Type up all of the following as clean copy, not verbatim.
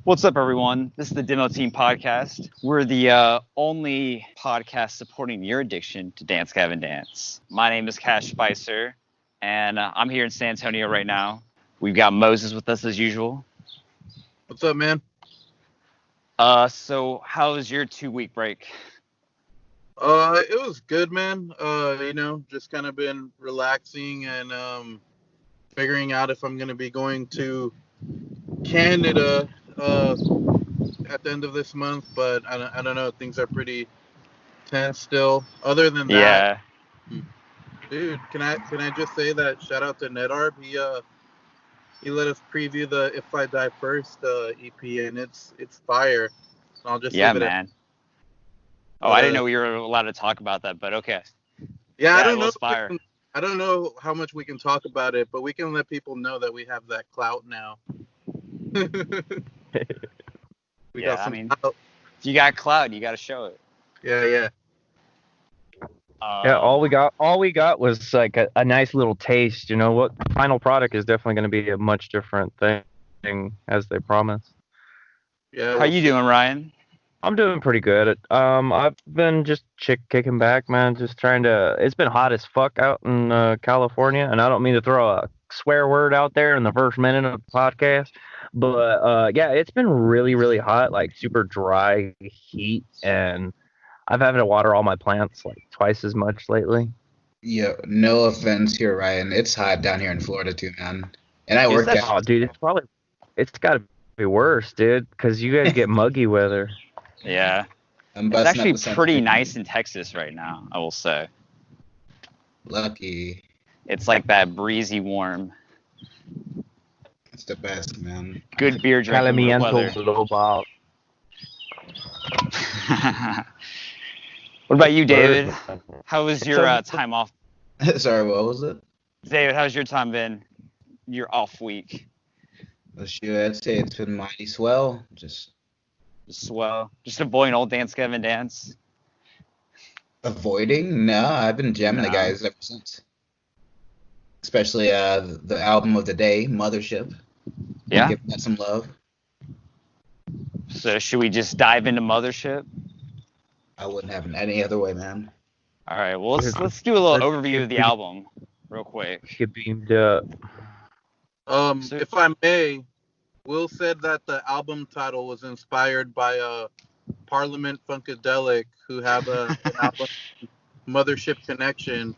What's up, everyone? This is the Demo Team Podcast. We're the only podcast supporting your addiction to Dance Gavin Dance. My name is Cash Spicer, and I'm here in San Antonio right now. We've got Moses with us as usual. What's up, man? So how was your 2-week break? It was good, man. Just kind of been relaxing and figuring out if I'm gonna be going to Canada at the end of this month, but I don't know. Things are pretty tense still. Other than that, Yeah, dude, can I just say that shout out to NetArb. He let us preview the If I Die First EP, and it's fire. I'll just yeah, leave it at. man. Oh, But I didn't know we were allowed to talk about that, but okay. yeah, I Yeah, it don't know. was fire. I don't know how much we can talk about it, but we can let people know that we have that clout now. We Yeah, got I some mean, clout. if you got clout, you got to show it. Yeah. Yeah, Um, all we got was like a nice little taste. You know what? Final product is definitely going to be a much different thing, as they promised. Yeah, how we'll you see. doing, Ryan? I'm doing pretty good. I've been just kicking back, man. Just trying to. It's been hot as fuck out in California, and I don't mean to throw a swear word out there in the first minute of the podcast, but yeah, it's been really, really hot, like super dry heat, and I've having to water all my plants like twice as much lately. Yeah, no offense here, Ryan. It's hot down here in Florida too, man. And I Is work that out. Oh, dude, it's got to be worse, dude, because you guys get muggy weather. Yeah. I'm It's busting up actually the sun. pretty nice in Texas right now, I will say. Lucky. It's like that breezy warm, It's the best, man. good beer drinking Calamiento weather. global. What about you, David? Bird. How was It's your a- time off? Sorry, what was it? David, how's your time been? Your off week? Well, shoot, I'd say it's been mighty swell. Just Swell. Just avoiding old Dance Gavin Dance. avoiding? No, I've been jamming the No. guys ever since. Especially the album of the day, Mothership. Yeah. Give that some love. So should we just dive into Mothership? I wouldn't have it any other way, man. All right. Well, let's do a little overview of the album real quick. Get beamed up. So- If I may, Will said that the album title was inspired by Parliament Funkadelic, who have an album, Mothership Connection,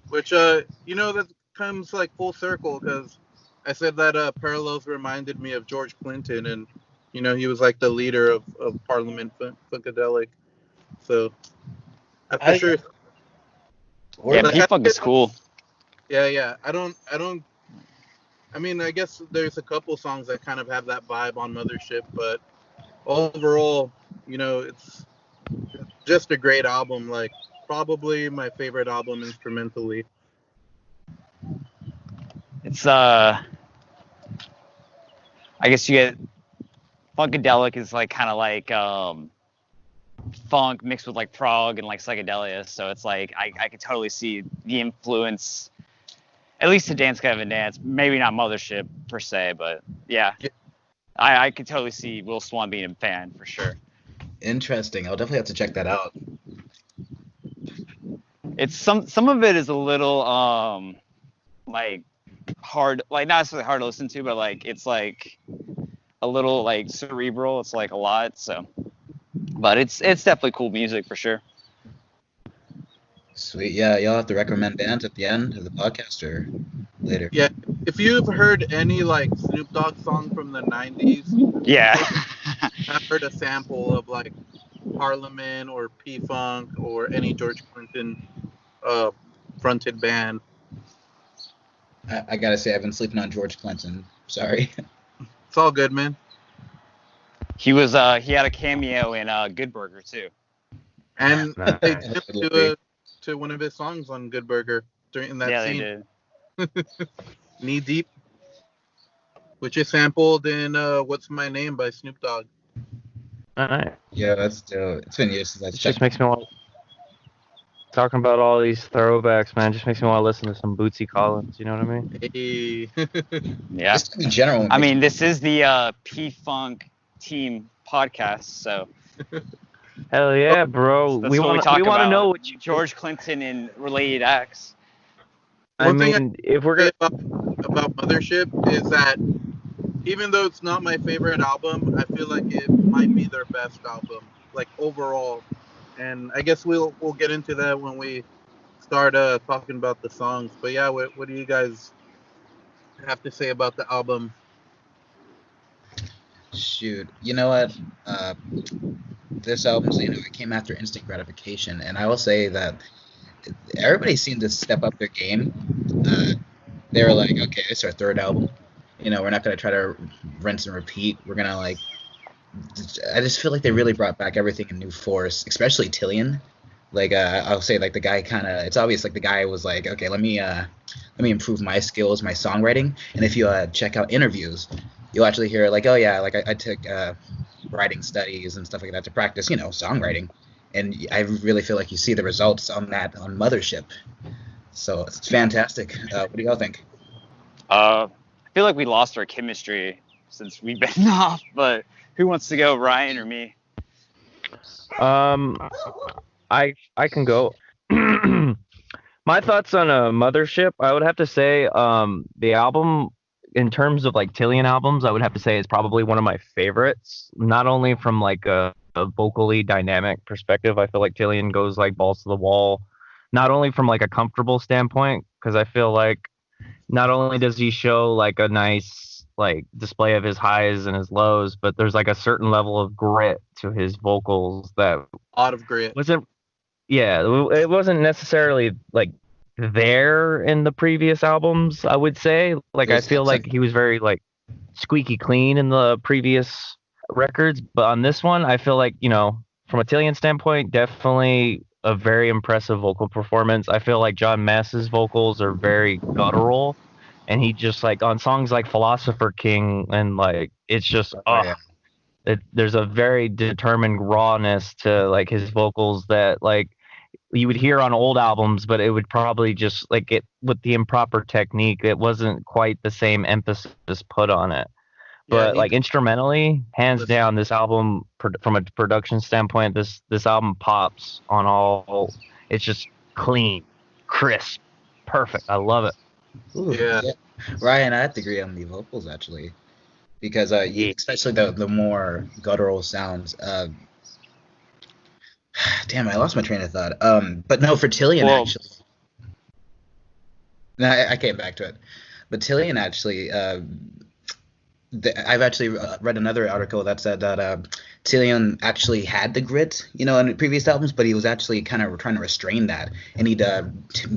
which that comes like full circle because I said that Parallels reminded me of George Clinton, and he was like the leader of Parliament Funkadelic. So I for sure. Yeah, But P-Funk is cool. Yeah. I mean, I guess there's a couple songs that kind of have that vibe on Mothership, but overall, it's just a great album. Like, probably my favorite album instrumentally. It's I guess you get Funkadelic is like kind of like funk mixed with like prog and like psychedelia, so it's like I could totally see the influence, at least to Dance Gavin Dance. Maybe not Mothership per se, but yeah, I could totally see Will Swan being a fan for sure. Interesting. I'll definitely have to check that out. It's some of it is a little like hard, like not necessarily hard to listen to, but like it's like a little like cerebral. It's like a lot, so. But it's definitely cool music for sure. Sweet. Yeah, y'all have to recommend bands at the end of the podcast or later. Yeah, if you've heard any like Snoop Dogg song from the '90s, Yeah. I've heard a sample of like Parliament or P-Funk or any George Clinton fronted band. I gotta say, I've been sleeping on George Clinton. Sorry. It's all good, man. he had a cameo in Good Burger too. And Nice. they dipped to one of his songs on Good Burger during that Yeah, scene, they did. Knee Deep, which is sampled in What's My Name by Snoop Dogg. All right. Yeah, that's dope. It's been years since I It just checked. makes me want. Talking about all these throwbacks, man, just makes me want to listen to some Bootsy Collins. You know what I mean? Hey. Yeah. Just in general. I mean, this is the P-Funk team podcast. So Hell yeah, bro. that's We what we want talk we want to about. know what you. George Clinton and related acts. I One thing I mean, if we're say gonna, about Mothership is that even though it's not my favorite album, I feel like it might be their best album, like overall. And I guess we'll get into that when we start talking about the songs. But yeah, what do you guys have to say about the album? Shoot, you know what? Uh, this album's, it came after Instant Gratification, and I will say that everybody seemed to step up their game. Uh, they were like, okay, it's our third album. We're not gonna try to rinse and repeat. We're gonna like. I just feel like they really brought back everything in new force, especially Tillian. Like, I'll say like the guy kind of. It's obvious like the guy was like, okay, let me improve my skills, my songwriting. And if you check out interviews, you'll actually hear like, oh yeah, like I took writing studies and stuff like that to practice, songwriting. And I really feel like you see the results on that on Mothership. So it's fantastic. What do y'all think? I feel like we lost our chemistry since we've been off. But who wants to go, Ryan or me? I can go. My thoughts on a Mothership, I would have to say, the album in terms of like Tillian albums, I would have to say is probably one of my favorites. Not only from like a vocally dynamic perspective, I feel like Tillian goes like balls to the wall. Not only from like a comfortable standpoint, because I feel like not only does he show like a nice like display of his highs and his lows, but there's like a certain level of grit to his vocals that A lot of grit. wasn't yeah, it wasn't necessarily like there in the previous albums, I would say. Like I There's feel like he was very like squeaky clean in the previous records, but on this one I feel like, from a Tillian standpoint, definitely a very impressive vocal performance. I feel like John Mass's vocals are very guttural, and he just like on songs like Philosopher King, and like it's just oh yeah. there's a very determined rawness to like his vocals that like you would hear on old albums, but it would probably just like it with the improper technique. It wasn't quite the same emphasis put on it. Yeah, But like instrumentally, hands down, this album from a production standpoint, this album pops on all. It's just clean, crisp, perfect. I love it. Ooh, Yeah. Ryan, I have to agree on the vocals actually, because Yeah. especially the more guttural sounds. Damn, I lost my train of thought. But no, for Tillian Well- actually. No, I came back to it. But Tillian actually, I've actually read another article that said that Tillian actually had the grit, in previous albums, but he was actually kind of trying to restrain that, and he'd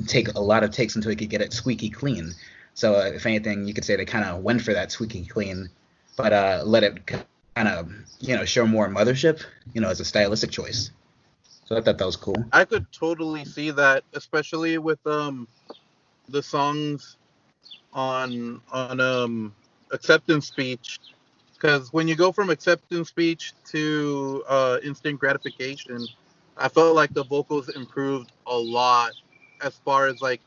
take a lot of takes until he could get it squeaky clean. So if anything, you could say they kind of went for that squeaky clean, but let it kind of, show more Mothership, as a stylistic choice. So I thought that was cool. I could totally see that, especially with the songs on acceptance speech, because when you go from acceptance speech to instant gratification, I felt like the vocals improved a lot as far as like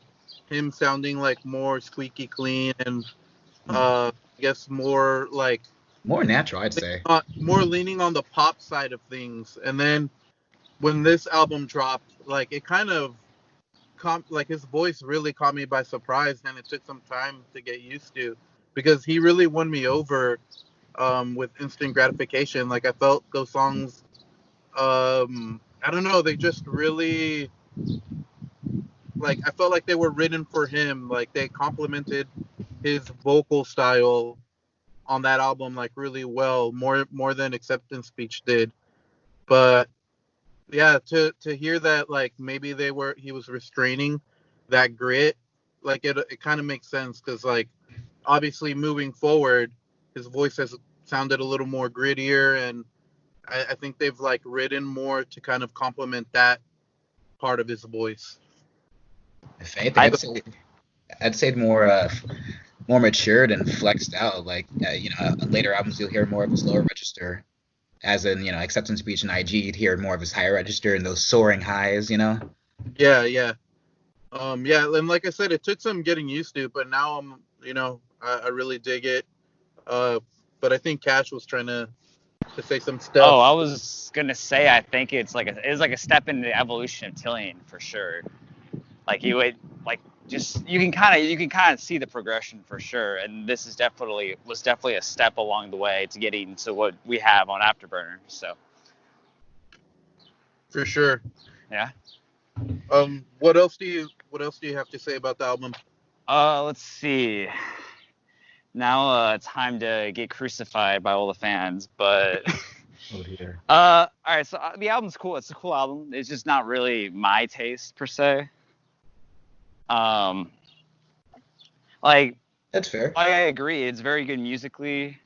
him sounding like more squeaky clean and I guess more like More natural, I'd say. more leaning on the pop side of things. And then when this album dropped, like it kind of like his voice really caught me by surprise, and it took some time to get used to, because he really won me over with instant gratification. Like I felt those songs, I don't know, they just really, like I felt like they were written for him. Like they complemented his vocal style on that album like really well, more than acceptance speech did. But yeah, to hear that like maybe he was restraining that grit, like it kind of makes sense, because like obviously moving forward his voice has sounded a little more grittier, and I think they've like written more to kind of complement that part of his voice. If anything, I'd say more matured and flexed out. Like later albums you'll hear more of his lower register, as in acceptance speech and IG. You'd hear more of his higher register and those soaring highs. Yeah. And like I said, it took some getting used to, but now I really dig it. But I think Cash was trying to to say some Oh, stuff. I was gonna say I think it's like a step in the evolution of Tillian for sure. Like you would like just you can kind of see the progression for sure, and this is definitely a step along the way to getting to what we have on Afterburner. So For sure. yeah. What else do you have to say about the album? Let's see. Now time to get crucified by all the fans, but Oh dear. all right. So the album's cool. It's a cool album. It's just not really my taste per se. Um, like That's fair. I agree. It's very good musically.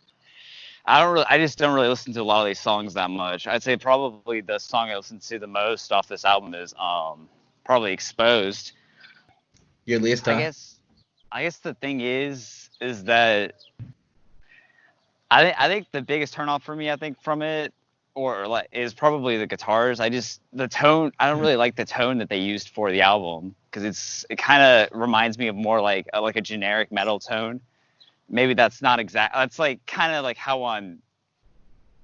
I just don't really listen to a lot of these songs that much. I'd say probably the song I listen to the most off this album is probably Exposed. Your least, I huh? guess the thing is that I think the biggest turnoff for me, I think from it, or like, is probably the guitars. The tone. I don't really like the tone that they used for the album because it kind of reminds me of more like a generic metal tone. Maybe that's not exact. That's like kind of like how on.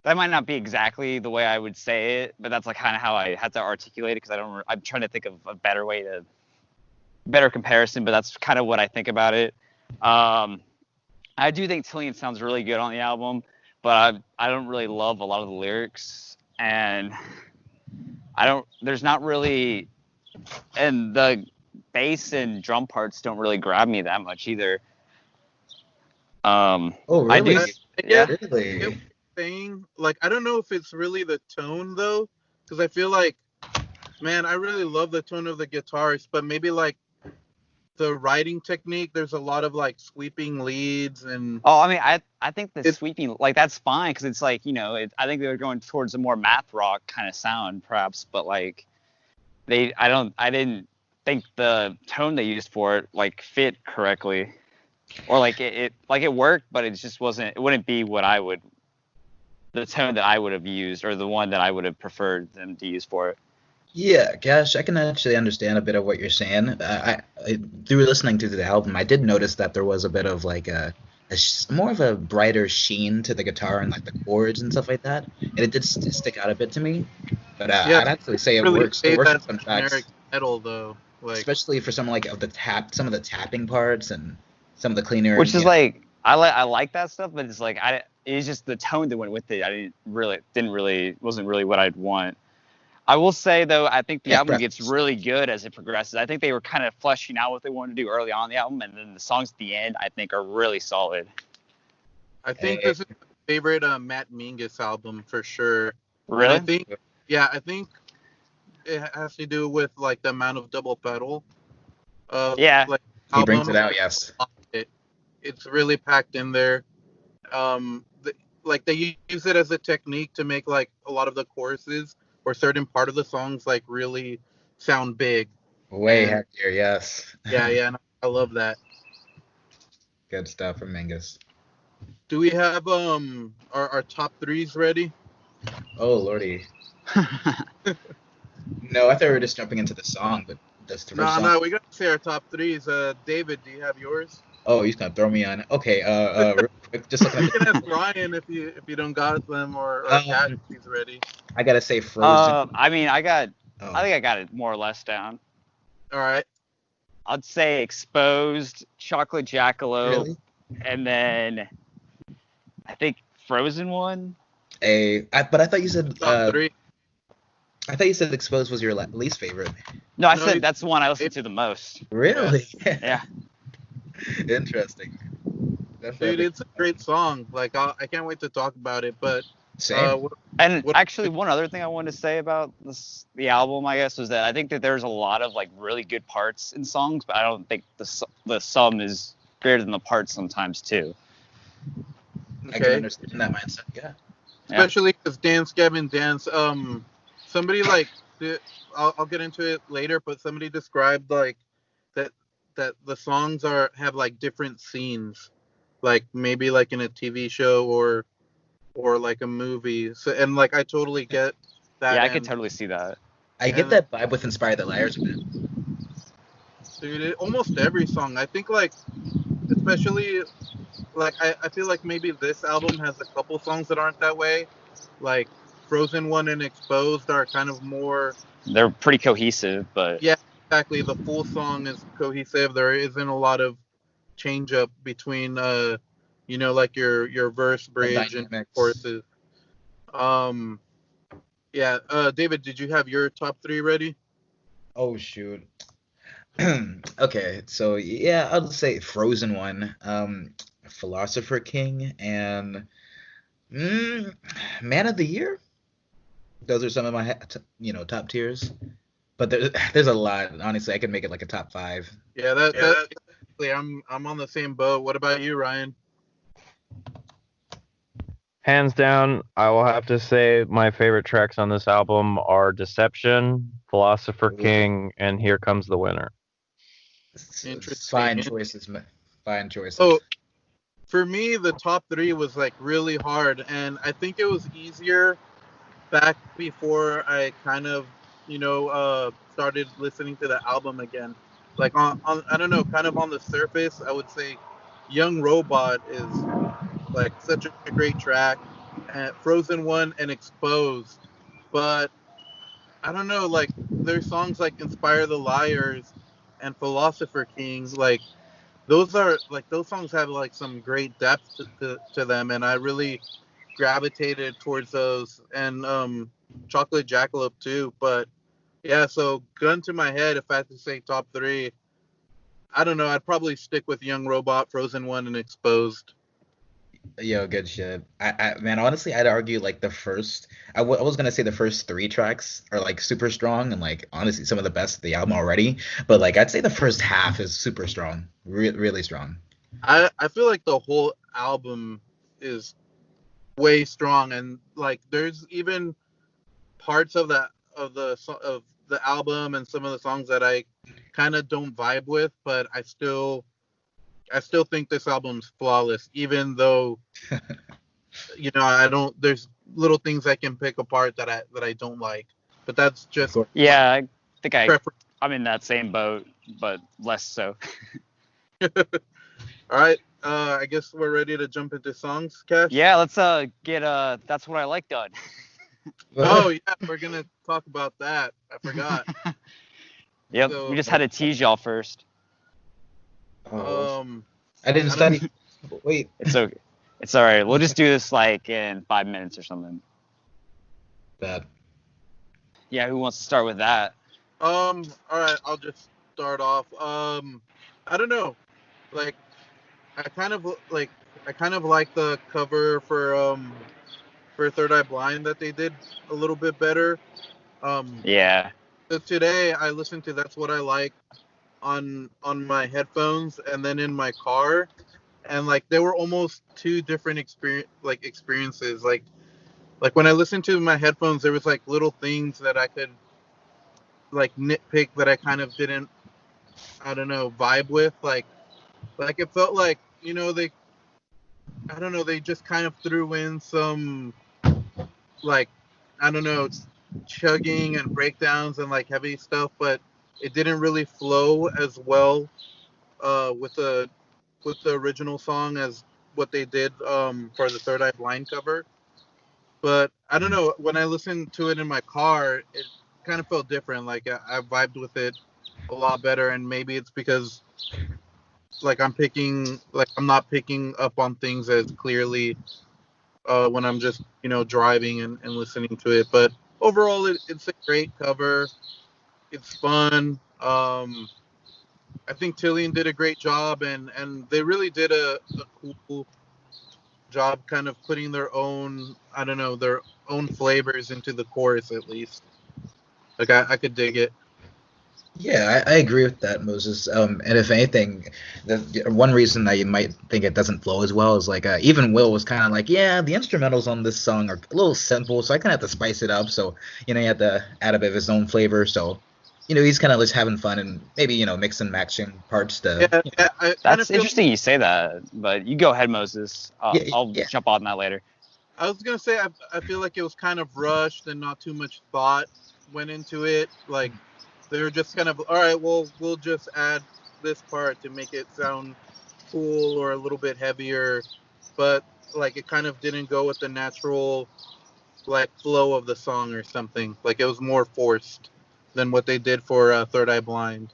That might not be exactly the way I would say it, but that's like kind of how I had to articulate it because I'm trying to think of a better comparison, but that's kind of what I think about it. I do think Tillian sounds really good on the album, but I don't really love a lot of the lyrics, and there's not really, and the bass and drum parts don't really grab me that much either. Oh I do, really? yeah. I get what Really? you're saying. Like, I don't know if it's really the tone though, because I feel like, man, I really love the tone of the guitars, but maybe like the writing technique. There's a lot of like sweeping leads and Oh, I mean, I think the It's- sweeping, like, that's fine because it's like, I think they were going towards a more math rock kind of sound, perhaps, but like I didn't think the tone they used for it like fit correctly, or like it worked, but it wouldn't be the tone that I would have used or the one that I would have preferred them to use for it. Yeah, gosh, I can actually understand a bit of what you're saying. Through listening to the album, I did notice that there was a bit of like more of a brighter sheen to the guitar and like the chords and stuff like that, and it did stick out a bit to me. But yeah, I'd actually say it really works. It say works that on some tracks, generic metal though. Like, especially for some like some of the tapping parts and some of the cleaner. Which is Yeah. like I like that stuff, but it's like it's just the tone that went with it. I wasn't really what I'd want. I will say though, I think the Yeah, album gets preference. really good as it progresses. I think they were kind of fleshing out what they wanted to do early on in the album, and then the songs at the end I think are really solid. I think Hey. this is my favorite Matt Mingus album for sure. And Really? I think it has to do with like the amount of double pedal of Yeah. like He brings album. it out, yes. It's really packed in there. Like they use it as a technique to make like a lot of the choruses or certain part of the songs like really sound big. Way And- happier, yes. Yeah, and I love that. Good stuff from Mingus. Do we have our top threes ready? Oh lordy. No, I thought we were just jumping into the song, but that's the first song. No, we gotta say our top threes. David, do you have yours? Oh, he's gonna throw me on. Okay, real quick, just looking You at can ask Ryan if you don't got them or Kat if he's ready. I gotta say Frozen. I mean, I think Oh, I got it more or less down. All right. I'd say Exposed, Chocolate Jackalope, really? and then I think Frozen one. But I thought you said Top three. I thought you said Exposed was your least favorite. No, I No, said that's the one I listen to the most. Really? Yeah. Interesting. Dude, it's a great song. Like I can't wait to talk about it. But Same. And What- actually, one other thing I wanted to say about the album, I guess, was that I think that there's a lot of like really good parts in songs, but I don't think the sum is greater than the parts sometimes too. I can okay. understand that mindset. Yeah. Especially because Dance Gavin Dance. Somebody like I'll get into it later, but somebody described like that the songs have like different scenes, like maybe like in a TV show or like a movie. So and like I totally get that. Yeah, I and, could totally see that. I get that vibe with Inspire the Liars a bit. Dude, almost every song. I think like especially like I feel like maybe this album has a couple songs that aren't that way, Like Frozen One and Exposed are kind of more. They're pretty cohesive, but Yeah, exactly. The full song is cohesive. There isn't a lot of change up between like your verse, The bridge, and dynamics. choruses. Um, yeah. David, did you have your top three ready? Oh shoot. Okay, so yeah, I'll say Frozen One, Philosopher King, and mm, Man of the Year. Those are some of my top tiers. But there's a lot. Honestly, I could make it like a top five. Yeah, that exactly. I'm on the same boat. What about you, Ryan? Hands down, I will have to say my favorite tracks on this album are Deception, Philosopher Ooh, King, and Here Comes the Winner. Interesting. fine choices, fine choices. So for me, the top three was like really hard, and I think it was easier back before I kind of, started listening to the album again. Like on I don't know, kind of on the surface, I would say Young Robot is like such a great track, and Frozen One and Exposed. But I don't know, like there's songs like Inspire the Liars and Philosopher King, like those songs have like some great depth to them, and I really gravitated towards those, and Chocolate Jackalope too. But yeah, so gun to my head, if I had to say top three, I don't know. I'd probably stick with Young Robot, Frozen One, and Exposed. Yo, good shit. Man, honestly, I'd argue like I was gonna say the first three tracks are like super strong and like honestly some of the best of the album already. But like I'd say the first half is super strong, really strong. I feel like the whole album is way strong, and like there's even parts of the album and some of the songs that I kind of don't vibe with, but I still think this album's flawless, even though I don't. There's little things I can pick apart that I don't like, but that's Of just course. my yeah, I think preference. I'm in that same boat, but less so. All right, I guess we're ready to jump into songs, Cash. Yeah, let's get That's What I Like done. Oh yeah, we're gonna talk about that. I forgot. Yep, we So just had to tease y'all first. Oh, um, I didn't I don't. study. Wait. It's okay. It's all right. We'll just do this like in 5 minutes or something. Bad. Yeah, who wants to start with that? All right, I'll just start off. I don't know. Like, I kind of like I kind of like the cover for Third Eye Blind that they did a little bit better. Um, Yeah. so today I listened to That's What I Like on my headphones and then in my car, and like they were almost two different experiences. Like when I listened to my headphones, there was like little things that I could like nitpick that I kind of didn't, I don't know, vibe with. Like it felt like they, I don't know, they just kind of threw in some, like, I don't know, chugging and breakdowns and like heavy stuff, but it didn't really flow as well with the original song as what they did for the Third Eye Blind cover. But I don't know, when I listened to it in my car, it kind of felt different. Like I vibed with it a lot better, and maybe it's because I'm not picking up on things as clearly when I'm just driving and listening to it. But overall, it's a great cover. It's fun. I think Tillian did a great job, and they really did a cool job, kind of putting their own, I don't know, their own flavors into the chorus at least. Like I could dig it. Yeah, I agree with that, Moses. And if anything, the one reason that you might think it doesn't flow as well is like even Will was kind of like, yeah, the instrumentals on this song are a little simple, so I kind of have to spice it up. So you have to add a bit of his own flavor. So he's kind of just having fun and maybe mix and matching parts to. Yeah, yeah, I kind of That's feel. interesting you say that, but you go ahead, Moses. Yeah, I'll yeah, jump on that later. I was gonna say I feel like it was kind of rushed and not too much thought went into it. Like they were just kind of, all right, well, we'll just add this part to make it sound cool or a little bit heavier, but like it kind of didn't go with the natural like flow of the song or something. Like it was more forced than what they did for Third Eye Blind.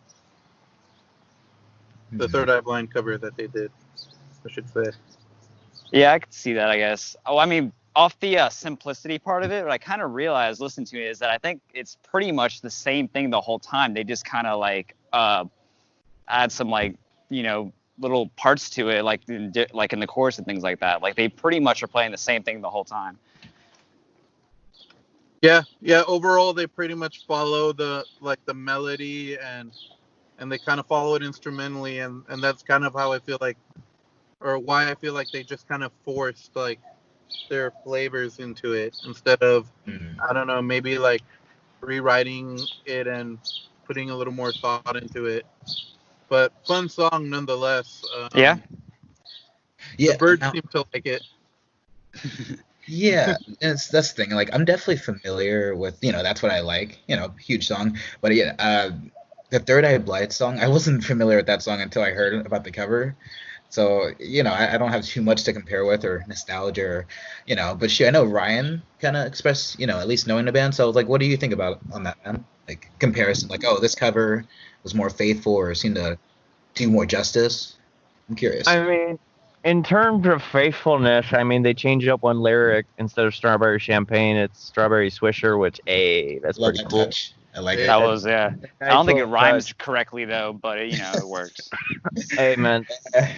The Third Eye Blind cover that they did, I should say. Yeah, I could see that, I guess. Oh, I mean, off the simplicity part of it, what I kind of realized listening to it is that I think it's pretty much the same thing the whole time. They just kind of like add some like, you know, little parts to it, like in the chorus and things like that. Like they pretty much are playing the same thing the whole time. Yeah. Overall, they pretty much follow the melody and they kind of follow it instrumentally, and that's kind of how I feel like, or why I feel like they just kind of forced like their flavors into it instead of I don't know, maybe like rewriting it and putting a little more thought into it. But fun song nonetheless. Yeah. The birds seem to like it. Yeah, that's the thing. Like, I'm definitely familiar with, that's what I like. Huge song. But yeah, the Third Eye Blind song, I wasn't familiar with that song until I heard about the cover. So, I don't have too much to compare with or nostalgia or, but I know Ryan kind of expressed, at least knowing the band. So, like, what do you think about on that, man? Like, comparison, like, oh, this cover was more faithful or seemed to do more justice? I'm curious. I mean, in terms of faithfulness, I mean, they changed up one lyric. Instead of strawberry champagne, it's strawberry swisher, which, that's Love pretty that cool. touch. I like That it. was, yeah. I don't think it rhymes correctly, though, but, it works. Hey, man,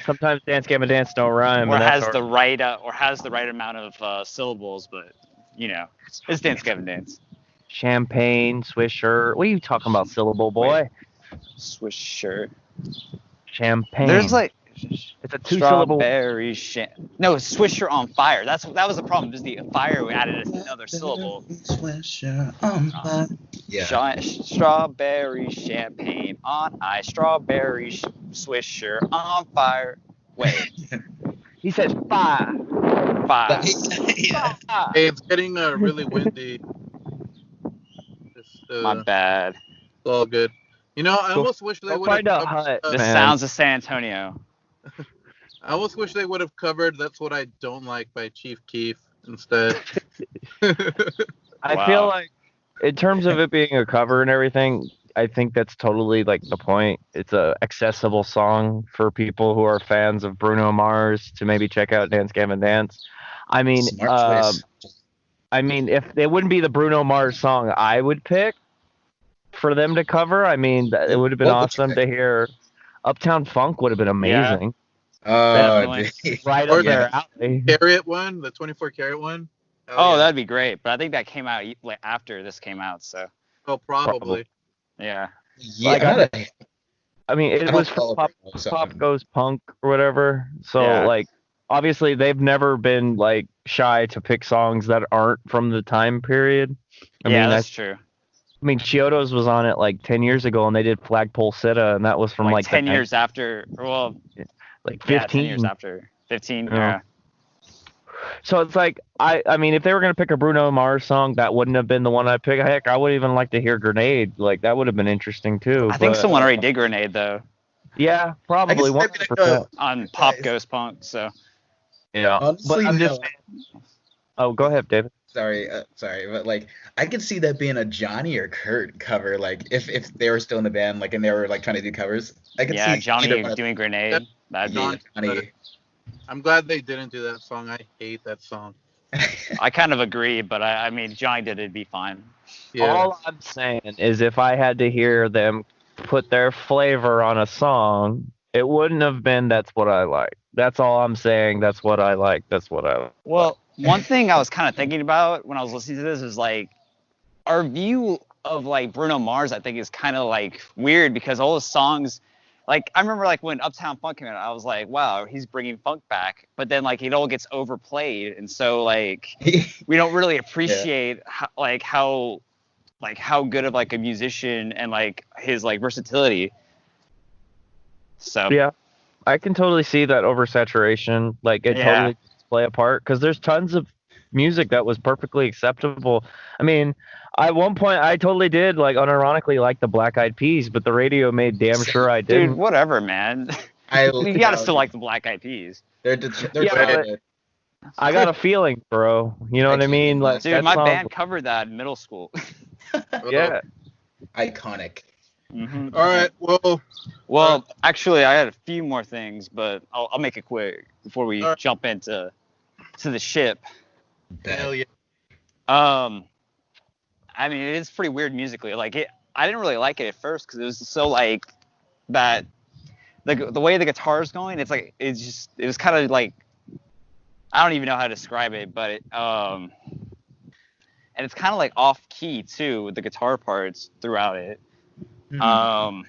sometimes Dance Game and Dance don't rhyme. Or and has the right amount of syllables, but, it's Dance Game and Dance. Champagne, swisher. What are you talking about, syllable boy? Swisher. Champagne. There's like it's a two-syllable. Strawberry No, Swisher on fire. That was the problem. Just the fire. We added another syllable. Swisher on fire. Yeah. Strawberry champagne on ice. Strawberry Swisher on fire. Wait. He says fire. Fire. Yeah. Hey, it's getting really windy. My bad. It's all good. I almost wish they would have covered the sounds of San Antonio. I almost wish they would have covered That's What I Don't Like by Chief Keef instead. I feel like, in terms of it being a cover and everything, I think that's totally like the point. It's a accessible song for people who are fans of Bruno Mars to maybe check out Dance Game and Dance. I mean, if it wouldn't be the Bruno Mars song I would pick for them to cover, I mean, it would have been awesome to hear. Uptown Funk would have been amazing. Yeah. Right up their alley. Carat one, the 24 karat one. That'd be great. But I think that came out after this came out, so. Oh, probably. Yeah. Yeah. I mean, it was from Pop Goes Punk or whatever. So, obviously, they've never been, shy to pick songs that aren't from the time period. I mean, that's true. I mean, Chiodos was on it 10 years ago, and they did Flagpole Sitta, and that was from 10 years after. Well, 15. 10 years after. 15. Yeah. So it's I mean, if they were gonna pick a Bruno Mars song, that wouldn't have been the one I picked. Heck, I would even like to hear Grenade. That would have been interesting too. I think someone already did Grenade though. Yeah, probably 100%. On Pop Goes Punk. So. Yeah, honestly, but I'm just. Oh, go ahead, David. Sorry, but I could see that being a Johnny or Kurt cover. If they were still in the band, and they were trying to do covers, I could see Johnny doing Grenade. That'd be Johnny. I'm glad they didn't do that song. I hate that song. I kind of agree, but I mean, Johnny did it'd be fine. Yeah. All I'm saying is, if I had to hear them put their flavor on a song, it wouldn't have been That's What I Like. That's all I'm saying. That's what I like. That's what I like. Well, one thing I was kind of thinking about when I was listening to this is our view of Bruno Mars, I think, is kind of weird because all the songs, I remember when Uptown Funk came out, I was like, wow, he's bringing funk back. But then it all gets overplayed, and so we don't really appreciate how good of a musician and his versatility. So yeah, I can totally see that oversaturation. Totally play a part because there's tons of music that was perfectly acceptable. I mean, at one point I totally did unironically like the Black Eyed Peas, but the radio made damn sure I didn't. Dude, whatever, man. You gotta still like the Black Eyed Peas. They're I got a feeling, bro. You know what I mean? Like Dude, that my song. band covered that in middle school. Yeah. Iconic. hmm All right. Well, Well, actually, I had a few more things, but I'll make it quick before we Alright. jump into the ship. hell yeah. Um, I mean, it is pretty weird musically. Like I didn't really like it at first because it was so like that. The way the guitar's going, it was kind of like I don't even know how to describe it, but and it's kind of like off key too with the guitar parts throughout it. Um,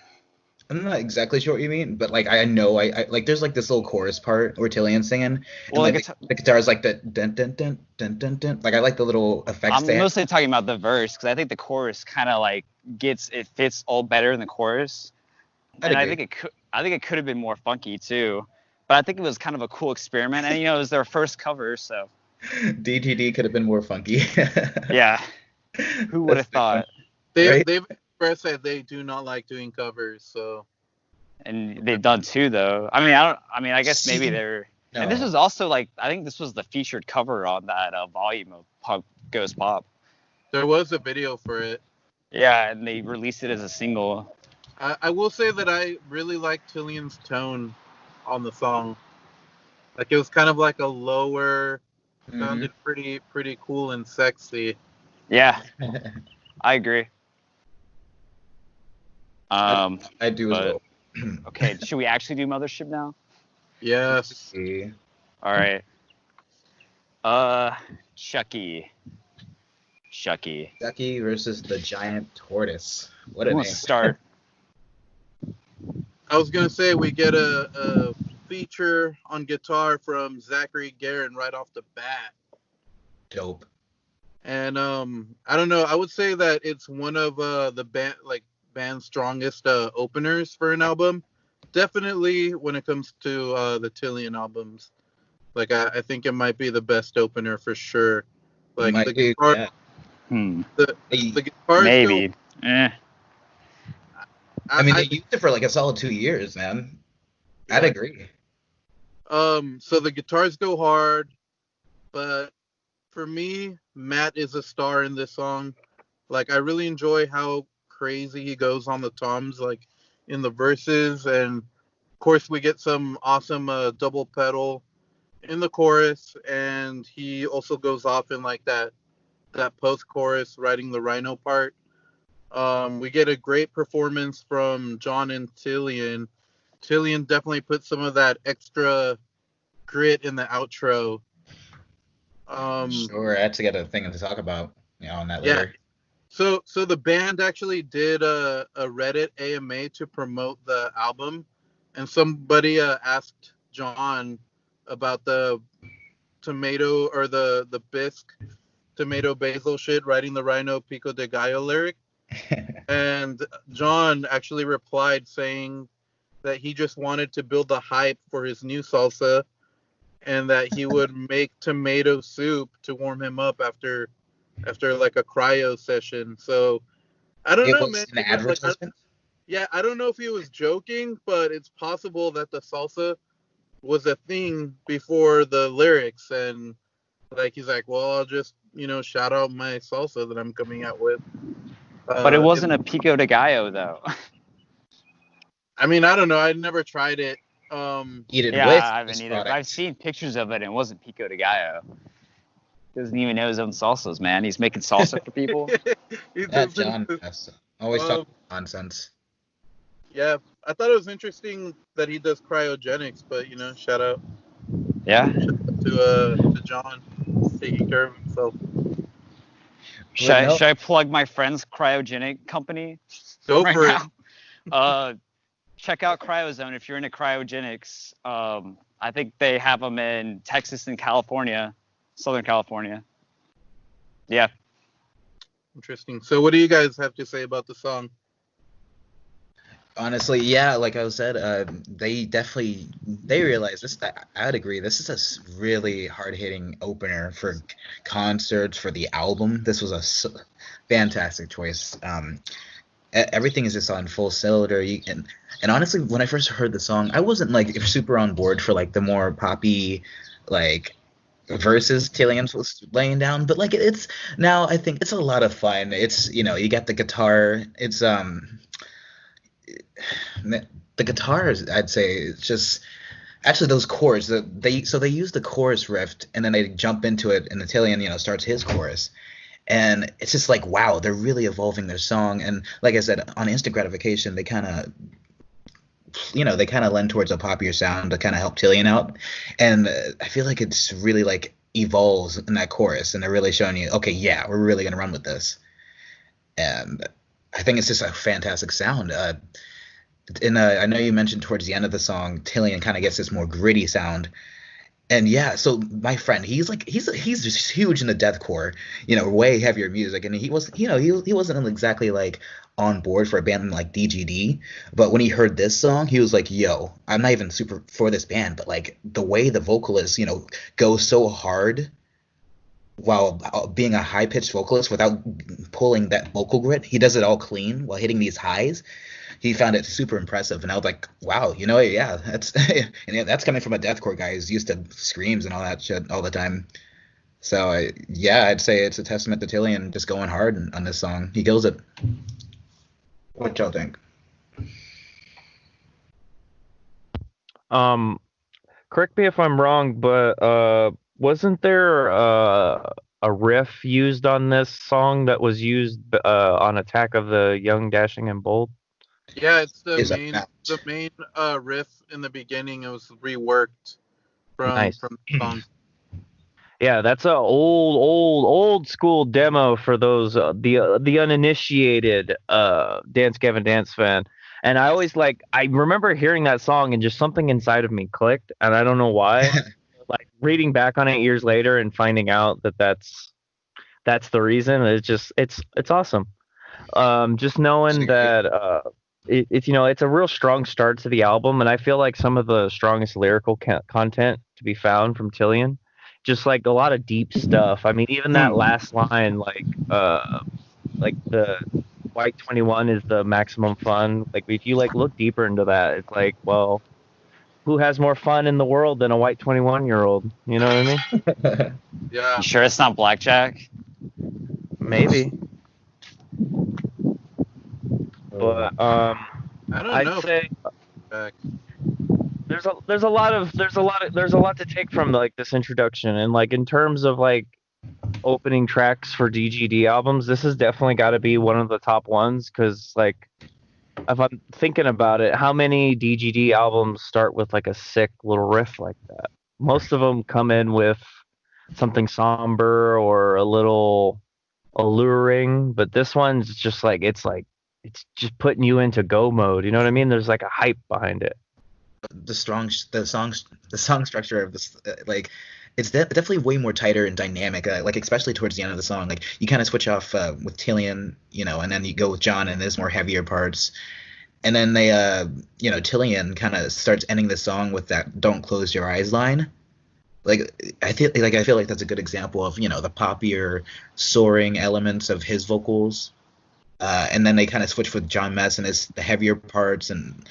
I'm not exactly sure what you mean, but like I know I like there's like this little chorus part where Tillian's singing, and well, like the guitar is like the dun dun dun dun dun dun. Like I like the little effects they I'm have. mostly talking about the verse because I think the chorus kind of like fits all better in the chorus, I'd and agree. I think it could have been more funky too, but I think it was kind of a cool experiment, and it was their first cover, so DTD could have been more funky. yeah, who would have That's a good one. thought? Right? They've expressed that they do not like doing covers. So And they've done two though. I guess maybe they're. And this No. was also like I think this was the featured cover on that volume of Punk Goes Pop. there was a video for it. Yeah, and they released it as a single. I will say that I really like Tillian's tone on the song. Like it was kind of like a lower, sounded pretty cool and sexy. Yeah, I agree. I do as but- well. Okay, should we actually do Mothership now? Yes. See. All right. Chucky. Ducky versus the giant tortoise. What Who a wants name. to start? I was gonna say we get a feature on guitar from Zachary Guerin right off the bat. Dope. And I don't know. I would say that it's one of the band's strongest openers for an album. Definitely when it comes to the Tillian albums. Like I think it might be the best opener for sure. Like Might the be, guitar, yeah. the guitars Maybe. go. I mean, they used it for like a solid 2 years, man. I'd Yeah. agree. So the guitars go hard, but for me, Matt is a star in this song. Like I really enjoy how crazy he goes on the toms, like in the verses, and of course we get some awesome double pedal in the chorus, and he also goes off in like that post chorus writing the rhino part. We get a great performance from John and Tillian. Tillian definitely put some of that extra grit in the outro. Sure, I actually got a thing to talk about, on that Yeah. later. So the band actually did a Reddit AMA to promote the album, and somebody asked John about the tomato or the bisque tomato basil shit, writing the Rhino Pico de Gallo lyric. And John actually replied saying that he just wanted to build the hype for his new salsa, and that he would make tomato soup to warm him up after like a cryo session. So I don't It know, was man. an advertisement? I don't know if he was joking, but it's possible that the salsa was a thing before the lyrics, and like he's like, well, I'll just shout out my salsa that I'm coming out with. But it wasn't a Pico de Gallo though. I mean, I don't know. I never tried it. Eat it Yeah, with I haven't this either. product. I've seen pictures of it, and it wasn't Pico de Gallo. Doesn't even know his own salsas, man. He's making salsa for people. He That doesn't- John has always talk nonsense. Yeah, I thought it was interesting that he does cryogenics, but shout out Yeah. to John taking care of himself. Should no. I plug my friend's cryogenic company? Go right for it. now? Check out Cryozone if you're into cryogenics. I think they have them in Texas and California, Southern California. Yeah. Interesting. So, what do you guys have to say about the song? Honestly, yeah, like I said, they realize this. I'd agree. This is a really hard-hitting opener for concerts, for the album. This was a fantastic choice. Everything is just on full cylinder. And honestly, when I first heard the song, I wasn't like super on board for like the more poppy, like verses Talion was laying down, but like it's now I think it's a lot of fun. It's you got the guitar. It's the guitars I'd say it's just actually those chords that they use the chorus riff and then they jump into it and the Talion starts his chorus. And it's just like, wow, they're really evolving their song. And like I said, on instant gratification, they kind of they kind of lend towards a poppier sound to kind of help Tillian out. And I feel like it's really like evolves in that chorus, and they're really showing you, okay, yeah, we're really gonna run with this. And I think it's just a fantastic sound. I know you mentioned towards the end of the song, Tillian kind of gets this more gritty sound. And yeah, so my friend, he's just huge in the deathcore, way heavier music, and he was, he wasn't exactly like on board for a band like DGD, but when he heard this song, he was like, "Yo, I'm not even super for this band, but like the way the vocalist, goes so hard while being a high pitched vocalist without pulling that vocal grit, he does it all clean while hitting these highs." He found it super impressive, and I was like, "Wow, yeah, that's and yeah, that's coming from a deathcore guy who's used to screams and all that shit all the time." So yeah, I'd say it's a testament to Tillian just going hard on this song. He kills it. What y'all think? Correct me if I'm wrong, but wasn't there a riff used on this song that was used on Attack of the Young, Dashing, and Bold? Yeah, it's Is the that main match? the main riff in the beginning. It was reworked Nice. from the song. Yeah, that's a old school demo for those the uninitiated Dance Gavin Dance fan. And I remember hearing that song and just something inside of me clicked, and I don't know why. Like reading back on it years later and finding out that that's the reason. It's awesome. Just knowing that it's a real strong start to the album, and I feel like some of the strongest lyrical content to be found from Tillian, just like a lot of deep stuff. I mean, even that last line, like the White 21 is the maximum fun. Like if you like look deeper into that, it's like, well, who has more fun in the world than a White 21-year-old? You know what I mean? Yeah, You sure it's not blackjack? Maybe. But I don't I'd know. say Back. there's a lot to take from like this introduction, and like in terms of like opening tracks for DGD albums, this has definitely got to be one of the top ones, because like if I'm thinking about it, how many DGD albums start with like a sick little riff like that? Most of them come in with something somber or a little alluring, but this one's just it's just putting you into go mode. You know what I mean? There's like a hype behind it. The song structure of this, like it's definitely way more tighter and dynamic, like especially towards the end of the song. Like you kind of switch off with Tillian, and then you go with John and there's more heavier parts, and then they Tillian kind of starts ending the song with that "Don't close your eyes" line. Like I feel like that's a good example of the poppier soaring elements of his vocals, and then they kind of switch with John Metz and the heavier parts and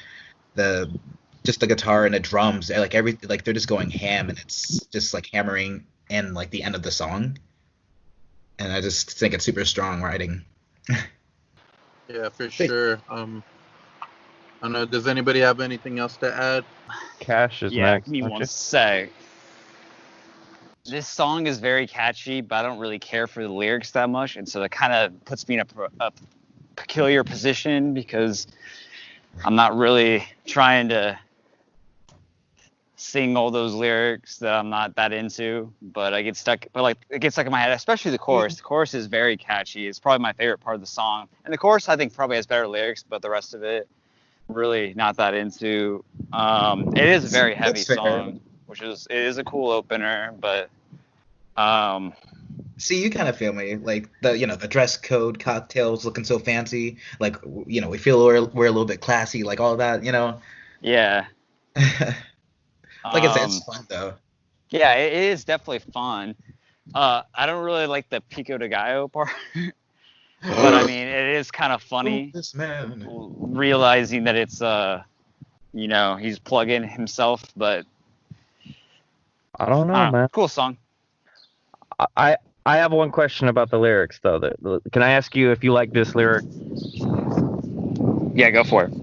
the just the guitar and the drums, like everything, like they're just going ham, and it's just like hammering in like the end of the song. And I just think it's super strong writing. Yeah, for sure. I don't know. Does anybody have anything else to add? Cash is Yeah, next. give me don't one you? sec. This song is very catchy, but I don't really care for the lyrics that much, and so that kind of puts me in a peculiar position, because I'm not really trying to sing all those lyrics that I'm not that into, but it gets stuck in my head, especially the chorus. The chorus is very catchy. It's probably my favorite part of the song. And the chorus, I think, probably has better lyrics, but the rest of it, really not that into. It is a very heavy That's fair. song, it is a cool opener, but See, you kind of feel me, like the dress code, cocktails looking so fancy, like we feel we're a little bit classy, like all that, yeah. Like I said, it's fun though. Yeah, it is definitely fun. I don't really like the Pico de Gallo part, but I mean, it is kind of funny This man. realizing that it's he's plugging himself, but I don't know, man. cool song. I I have one question about the lyrics though. Can I ask you if you like this lyric? Yeah, go for it.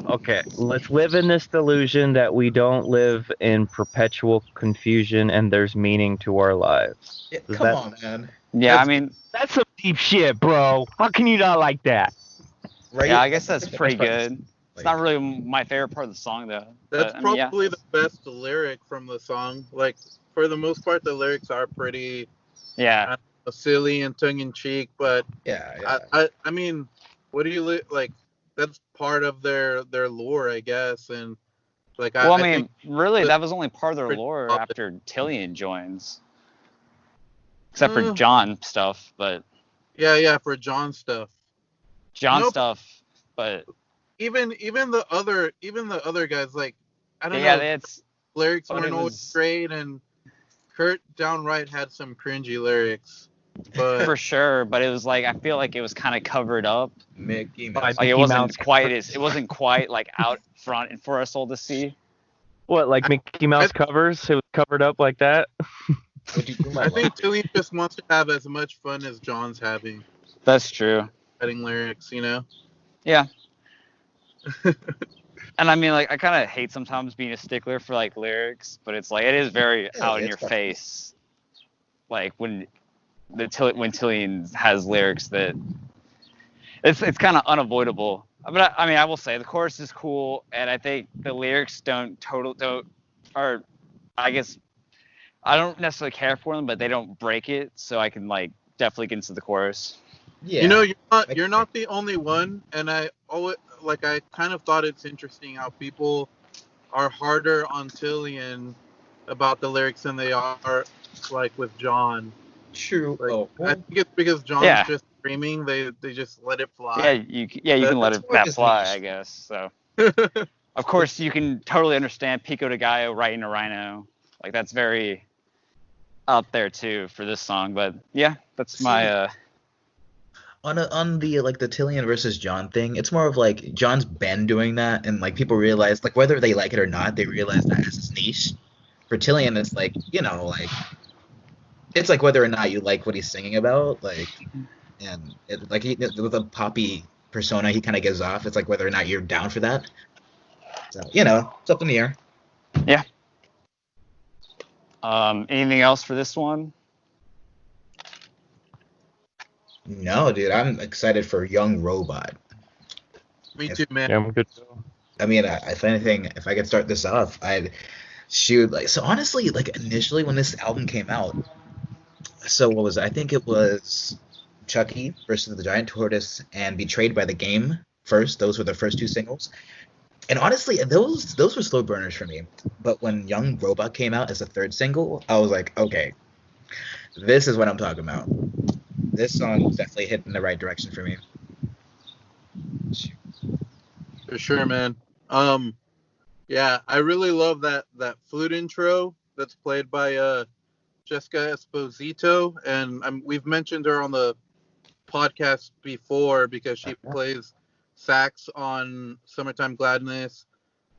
Okay, let's live in this delusion that we don't live in perpetual confusion and there's meaning to our lives. Yeah, Does come that? on, man. Yeah, I That's mean, That's some deep shit, bro. How can you not like that? Right? yeah, I guess that's the pretty best part. good. It's not really my favorite part of the song though. that's But I mean, yeah, probably the best lyric from the song. Like for the most part, the lyrics are pretty yeah. silly and tongue in cheek, but Yeah. I mean, what do you like? That's part of their lore, I guess, and like Well, I I think mean, really, that's that was only part of their pretty lore solid. after Tillian joins, except for Uh, John stuff. But yeah, for John stuff. John Nope. stuff, but Even the other guys, like I don't yeah, know, it's lyrics but weren't it always was great, and Kurt downright had some cringy lyrics, but for sure. But it was like I feel like it was kind of covered up. Mickey By Mouse. Like Mickey Mouse it wasn't quite like out front and for us all to see. What, like I, Mickey I, Mouse covers? It was covered up like that? Would you do my I love? think Tilly just wants to have as much fun as John's having That's true. writing lyrics, you know. Yeah. And I mean, like, I kind of hate sometimes being a stickler for like lyrics, but it's like it is very Yeah, out in it's your fine. face. Like when when Tillian has lyrics that it's kind of unavoidable. But I mean, I will say the chorus is cool, and I think the lyrics don't or I guess I don't necessarily care for them, but they don't break it, so I can like definitely get into the chorus. Yeah. You know, I you're not the only one, and I always like I kind of thought it's interesting how people are harder on Tillian about the lyrics than they are like with John. True. Like Oh, I well, think it's because John's Yeah, just screaming, they just let it yeah, fly. you can let that's it more that just fly, niche. I guess. So of course you can totally understand Pico de Gallo writing a rhino. Like that's very out there too for this song. But yeah, that's See, my on the like the Tillian versus John thing, it's more of like John's been doing that, and like people realize like whether they like it or not, they realize that as his niche. For Tillian, it's like like it's like whether or not you like what he's singing about, like, and like with a poppy persona he kind of gives off. It's like whether or not you're down for that. So it's up in the air. yeah. Anything else for this one? No, dude, I'm excited for Young Robot. Me too, man. Yeah, I'm good. I mean, if anything, if I could start this off, I'd shoot like so. Honestly, like initially when this album came out, so what was it? I think it was Chucky versus the Giant Tortoise and Betrayed by the Game first. Those were the first two singles. And honestly, those were slow burners for me. But when Young Robot came out as the third single, I was like, okay, this is what I'm talking about. This song was definitely hitting the right direction for me. For sure, man. Yeah, I really love that flute intro that's played by Jessica Esposito, and we've mentioned her on the podcast before because she plays sax on Summertime Gladness,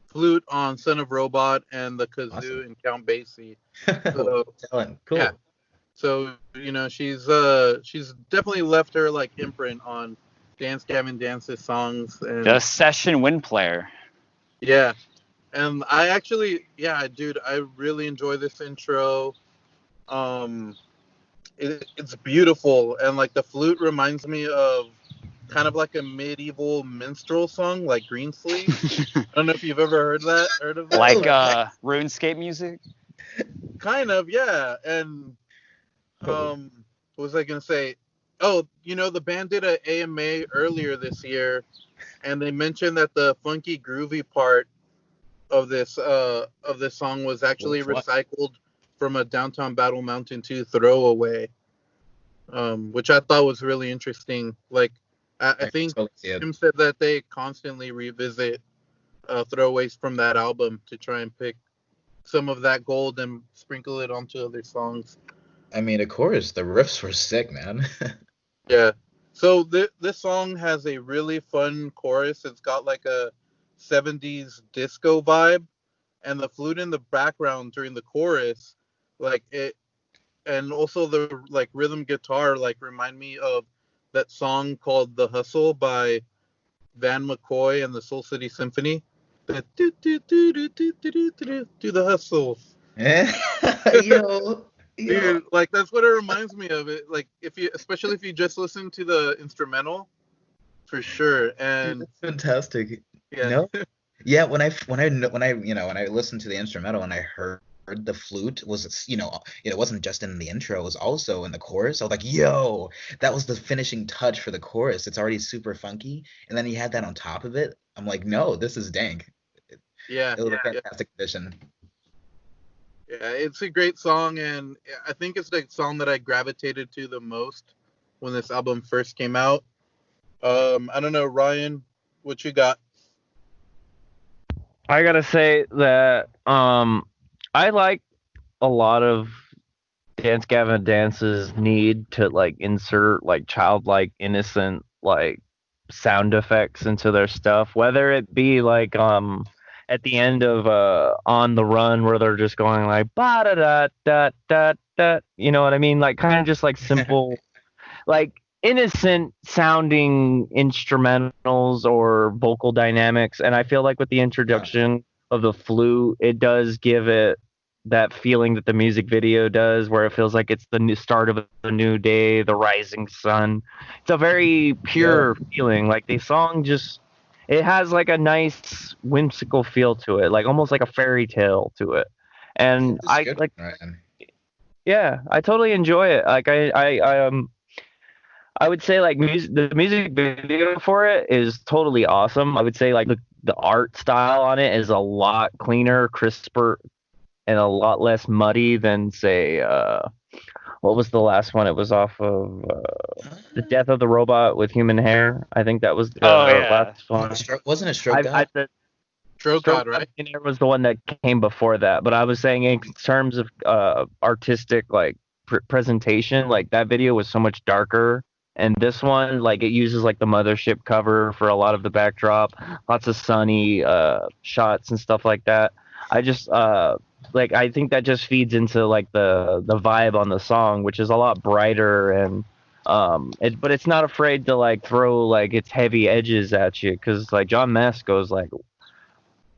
flute on Son of Robot, and the kazoo Awesome. in Count Basie. So Talent. Cool. yeah, so she's definitely left her like imprint on Dance Gavin Dance's songs, and Just session win player. yeah. And I actually, yeah, dude, I really enjoy this intro. It's beautiful, and like the flute reminds me of kind of like a medieval minstrel song, like Greensleeve. I don't know if you've ever heard of that. Like RuneScape music. Kind of, yeah. And what was I gonna say? Oh, the band did an AMA earlier this year, and they mentioned that the funky groovy part of this song was actually recycled from a Downtown Battle Mountain 2 throwaway, which I thought was really interesting. Like, I think Tim said that they constantly revisit throwaways from that album to try and pick some of that gold and sprinkle it onto other songs. I mean, of course, the riffs were sick, man. Yeah. So this song has a really fun chorus. It's got like a 70s disco vibe, and the flute in the background during the chorus, like and also the like rhythm guitar like remind me of that song called "The Hustle" by Van McCoy and the Soul City Symphony. The do the hustle. Yo, yo. Dude, like that's what it reminds me of. It like if you, especially if you just listen to the instrumental, for sure. Dude, And that's fantastic. yeah, No? Yeah, when I listened to the instrumental and I heard the flute was, it wasn't just in the intro, it was also in the chorus. I was like, yo, that was the finishing touch for the chorus. It's already super funky, and then you had that on top of it. I'm like, no, this is dank. It, yeah, it was a yeah, fantastic addition. yeah. It's a great song, and I think it's the song that I gravitated to the most when this album first came out. I don't know, Ryan, what you got? I gotta say that I like a lot of Dance Gavin Dance's need to like insert like childlike innocent like sound effects into their stuff, whether it be like at the end of On the Run where they're just going like ba da da da da da, you know what I mean, like kind of just like simple like innocent sounding instrumentals or vocal dynamics. And I feel like with the introduction of the flute, it does give it that feeling that the music video does, where it feels like it's the new start of a new day, the rising sun. It's a very Yo, pure feeling. Like the song just, it has like a nice whimsical feel to it, like almost like a fairy tale to it. good And I description, like, Ryan. yeah, I totally enjoy it. Like I would say like the music video for it is totally awesome. I would say like the art style on it is a lot cleaner, crisper, and a lot less muddy than say what was the last one? It was off of The Death of the Robot with Human Hair. I think that was Oh the yeah. last one. Wasn't it Stroke I God? the Stroke Stroke God, right? Hair was the one that came before that, but I was saying in terms of artistic like presentation, like that video was so much darker. And this one, like it uses like the Mothership cover for a lot of the backdrop, lots of sunny shots and stuff like that. I just like I think that just feeds into like the vibe on the song, which is a lot brighter and but it's not afraid to like throw like its heavy edges at you because like John Mass goes like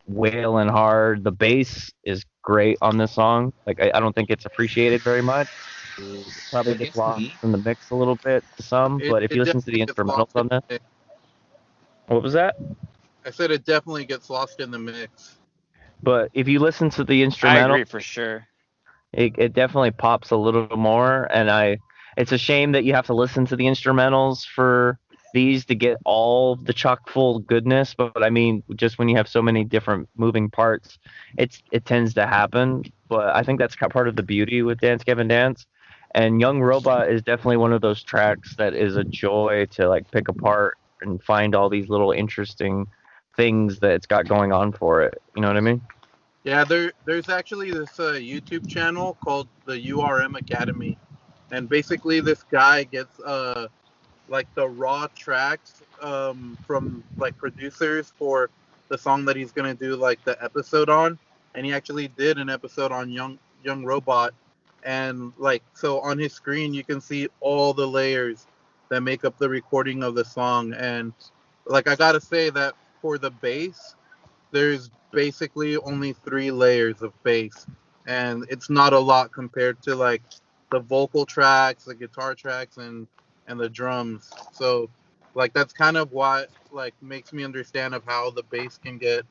wailing hard. The bass is great on this song. Like I don't think it's appreciated very much. It probably What gets gets lost me in the mix a little bit to some, It but if it you listen to definitely the gets instrumentals lost in on this, the mix. what was that? I said it definitely gets lost in the mix. But if you listen to the I instrumental, agree for sure. it definitely pops a little more. And it's a shame that you have to listen to the instrumentals for these to get all the chock full goodness. But I mean, just when you have so many different moving parts, it tends to happen. But I think that's part of the beauty with Dance Gavin Dance. And Young Robot is definitely one of those tracks that is a joy to like pick apart and find all these little interesting things that it's got going on for it. You know what I mean? Yeah, there's actually this YouTube channel called the URM Academy, and basically this guy gets like the raw tracks from like producers for the song that he's gonna do like the episode on, and he actually did an episode on Young Robot, and like so on his screen you can see all the layers that make up the recording of the song, and like I gotta say that for the bass there's basically only 3 layers of bass, and it's not a lot compared to like the vocal tracks, the guitar tracks, and the drums. So, like that's kind of what like makes me understand of how the bass can get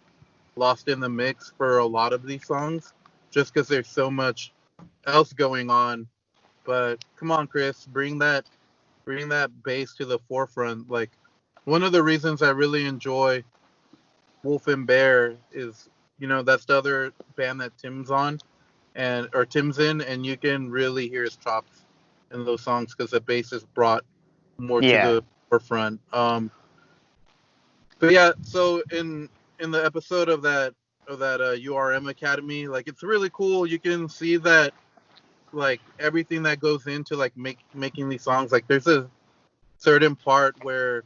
lost in the mix for a lot of these songs, just because there's so much else going on. But come on, Chris, bring that bass to the forefront. Like one of the reasons I really enjoy Wolf and Bear is, that's the other band that Tim's on, and or Tim's in, and you can really hear his chops in those songs because the bass is brought more to Yeah. the forefront. But yeah, so in the episode of that URM Academy, like it's really cool. You can see that like everything that goes into like making these songs. Like there's a certain part where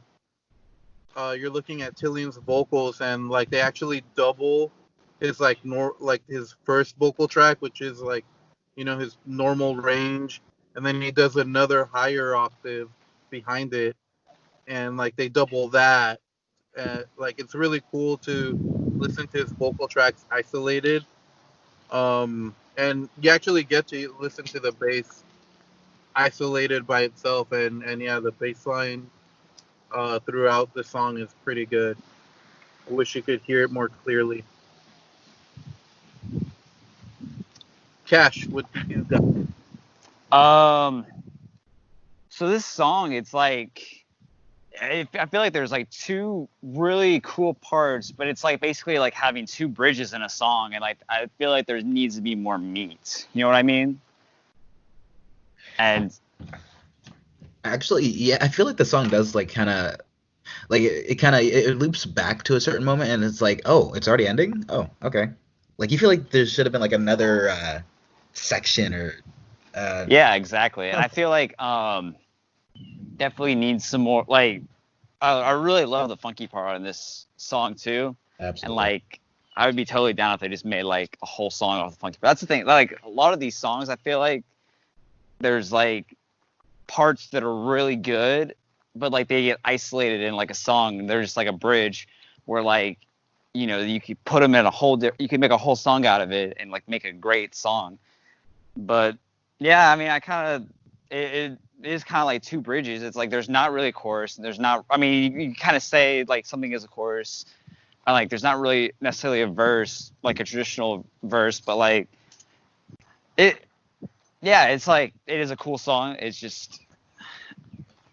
you're looking at Tillian's vocals, and like they actually double his like his first vocal track, which is like his normal range, and then he does another higher octave behind it, and like they double that. Like it's really cool to listen to his vocal tracks isolated. And you actually get to listen to the bass isolated by itself, and yeah, the bass line throughout the song is pretty good. I wish you could hear it more clearly. Cash, what do you got? So this song, it's like I feel like there's like two really cool parts, but it's like basically like having two bridges in a song, and like I feel like there needs to be more meat. You know what I mean? And Actually, yeah, I feel like the song does like kind of like it loops back to a certain moment, and it's like, oh, it's already ending. Oh, okay. Like you feel like there should have been like another section or. Yeah, exactly. And I feel like definitely needs some more. Like I really love the funky part on this song too. Absolutely. And like I would be totally down if they just made like a whole song off the funky. But that's the thing. Like a lot of these songs, I feel like there's like parts that are really good, but like they get isolated in like a song, and they're just like a bridge where like you could put them in you could make a whole song out of it and like make a great song. But yeah, I mean, I kind of it is kind of like two bridges. It's like there's not really a chorus, and there's not. I mean, you kind of say like something is a chorus, and like there's not really necessarily a verse, like a traditional verse, but like it. Yeah, it's like it is a cool song. It's just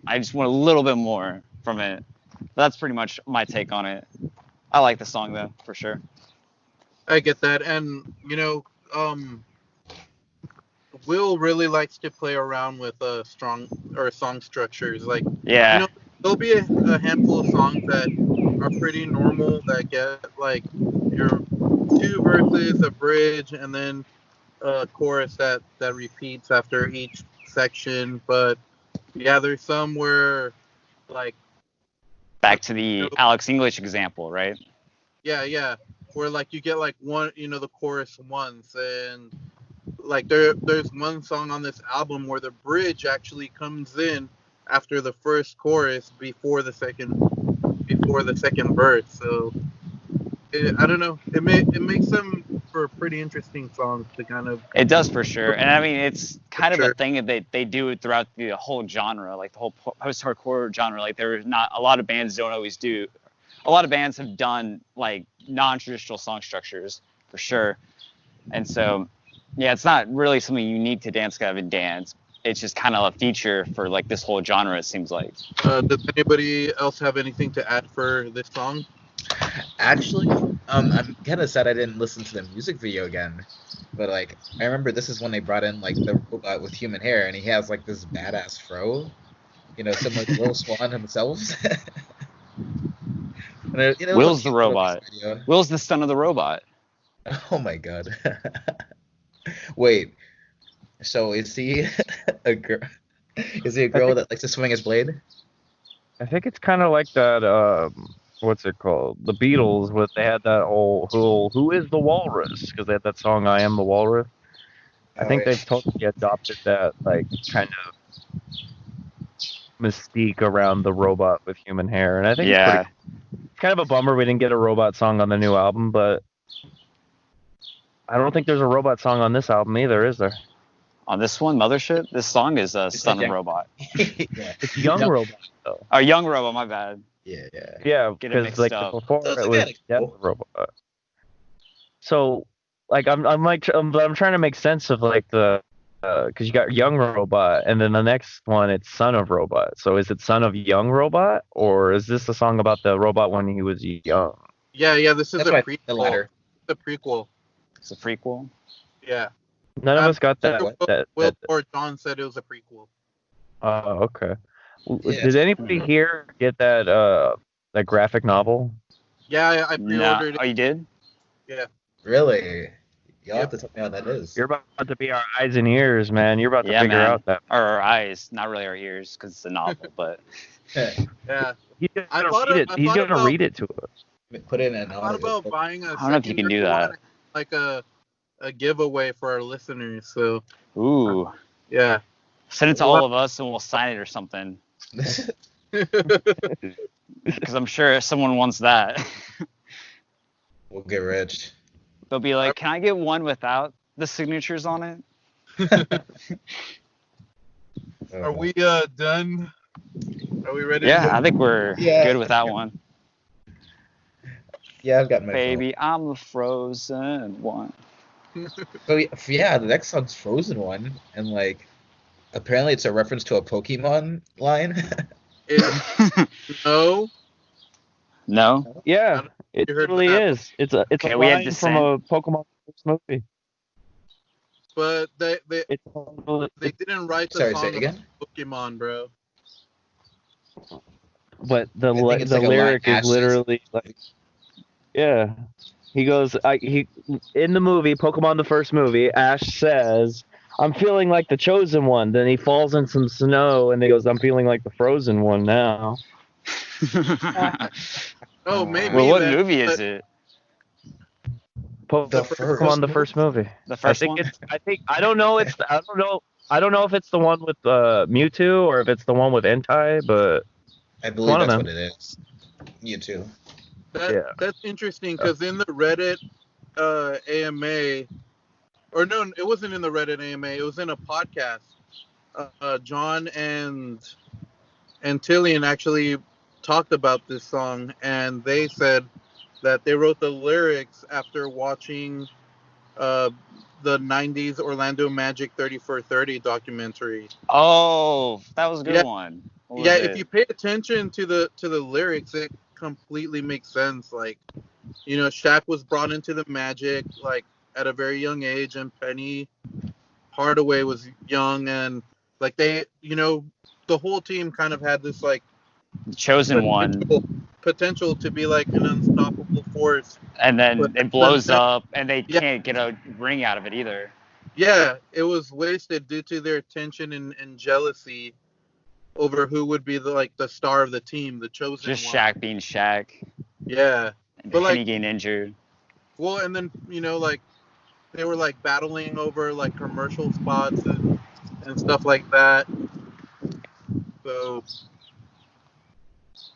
I just want a little bit more from it. But that's pretty much my take on it. I like the song though, for sure. I get that, and Will really likes to play around with song structures. Like, Yeah. there'll be a handful of songs that are pretty normal that get like your two verses, a bridge, and then a chorus that repeats after each section. But yeah, there's some where like Back to the Alex English example, right? yeah, where like you get like one, the chorus once, and like there's one song on this album where the bridge actually comes in after the first chorus before the second verse. So I don't know. It makes them for pretty interesting songs to kind of. It does for sure, and I mean it's kind of Sure. a thing that they do throughout the whole genre, like the whole post-hardcore genre. Like there's not a lot of bands don't always do. A lot of bands have done like non-traditional song structures for sure, and so yeah, it's not really something unique to Dance Gavin Dance. It's just kind of a feature for like this whole genre. It seems like. Does anybody else have anything to add for this song? Actually, I'm kind of sad I didn't listen to the music video again, but like I remember this is when they brought in like the robot with human hair, and he has like this badass fro, similar to Will Swan himself. And, Will's the robot. Will's the son of the robot. Oh my god. Wait, so is he a girl? Is he a girl that likes to swing his blade? I think it's kind of like that. What's it called? The Beatles, with they had that who is the walrus? Because they had that song "I Am the Walrus." I think they've totally adopted that like kind of mystique around the robot with human hair, and I think it's kind of a bummer we didn't get a robot song on the new album, but I don't think there's a robot song on this album either, is there? On this one, Mothership, this song is Son of Robot. Yeah. It's Young Robot though. Oh, Young Robot, my bad. Yeah. Because like up. before Those it are was kinda Death cool. Robot. So, like I'm trying to make sense of like the because you got Young Robot, and then the next one it's Son of Robot. So is it Son of Young Robot, or is this a song about the robot when he was young? Yeah. This is That's a why prequel. the latter. The prequel. It's a prequel. Yeah. None of us got that. Will or John said it was a prequel. Okay. Yeah. Did anybody here get that graphic novel? Yeah, I No. pre-ordered Oh, it. you did? Yeah. Really? Y'all Yep. have to tell me how that is. You're about to be our eyes and ears, man. You're about to Yeah, figure man. out that. Or our eyes, not really our ears, because it's a novel. But Yeah. He's I gonna thought read it- it. I He's thought gonna about- read it to us. Put it in an I thought about buying a I don't know if you can do secondary that. one, like a a giveaway for our listeners. So Ooh. yeah. Send it to Well- all of us and we'll sign it or something. Because I'm sure someone wants that. We'll get rich. They'll be like, can I get one without the signatures on it? Are we done? Are we ready? Yeah, I think we're Yeah. good with that one. Yeah, I've got my phone. Baby, I'm the frozen one. So yeah, the next song's Frozen One, and like apparently it's a reference to a Pokemon line. No. No? Yeah, it You heard really that. is. It's a Okay, a we had line from a Pokemon movie. But they It's didn't write the Sorry, song say about again? Pokemon, bro. but I think it's like a line lyric is Ash says. literally like, yeah. He goes, he in the movie Pokemon the first movie, Ash says, "I'm feeling like the chosen one." Then he falls in some snow and he goes, "I'm feeling like the frozen one now." Oh, maybe. Well, what then, movie is but it? The Pokemon the first movie. The first I think one? it's. I don't know. I don't know if it's the one with Mewtwo or if it's the one with Entei, but I believe one of that's them. what it is. You too. Yeah. That's interesting because in the Reddit AMA, or no, it wasn't in the Reddit AMA. It was in a podcast. John and Tillian actually talked about this song, and they said that they wrote the lyrics after watching the '90s Orlando Magic 30 for 30 documentary. Oh, that was a good Yeah. one. What was Yeah, it? if you pay attention to the lyrics, it completely makes sense. Like, you know, Shaq was brought into the Magic like at a very young age, and Penny Hardaway was young, and like they, you know, the whole team kind of had this like The chosen one. potential to be like an unstoppable force. And then But it blows then- up and they Yeah. can't get a ring out of it either. Yeah, it was wasted due to their tension and jealousy over who would be the star of the team, the chosen Just one. Shaq being Shaq. Yeah. And But, Penny like- getting injured. Well, and then, you know, like they were like battling over like commercial spots and stuff like that. So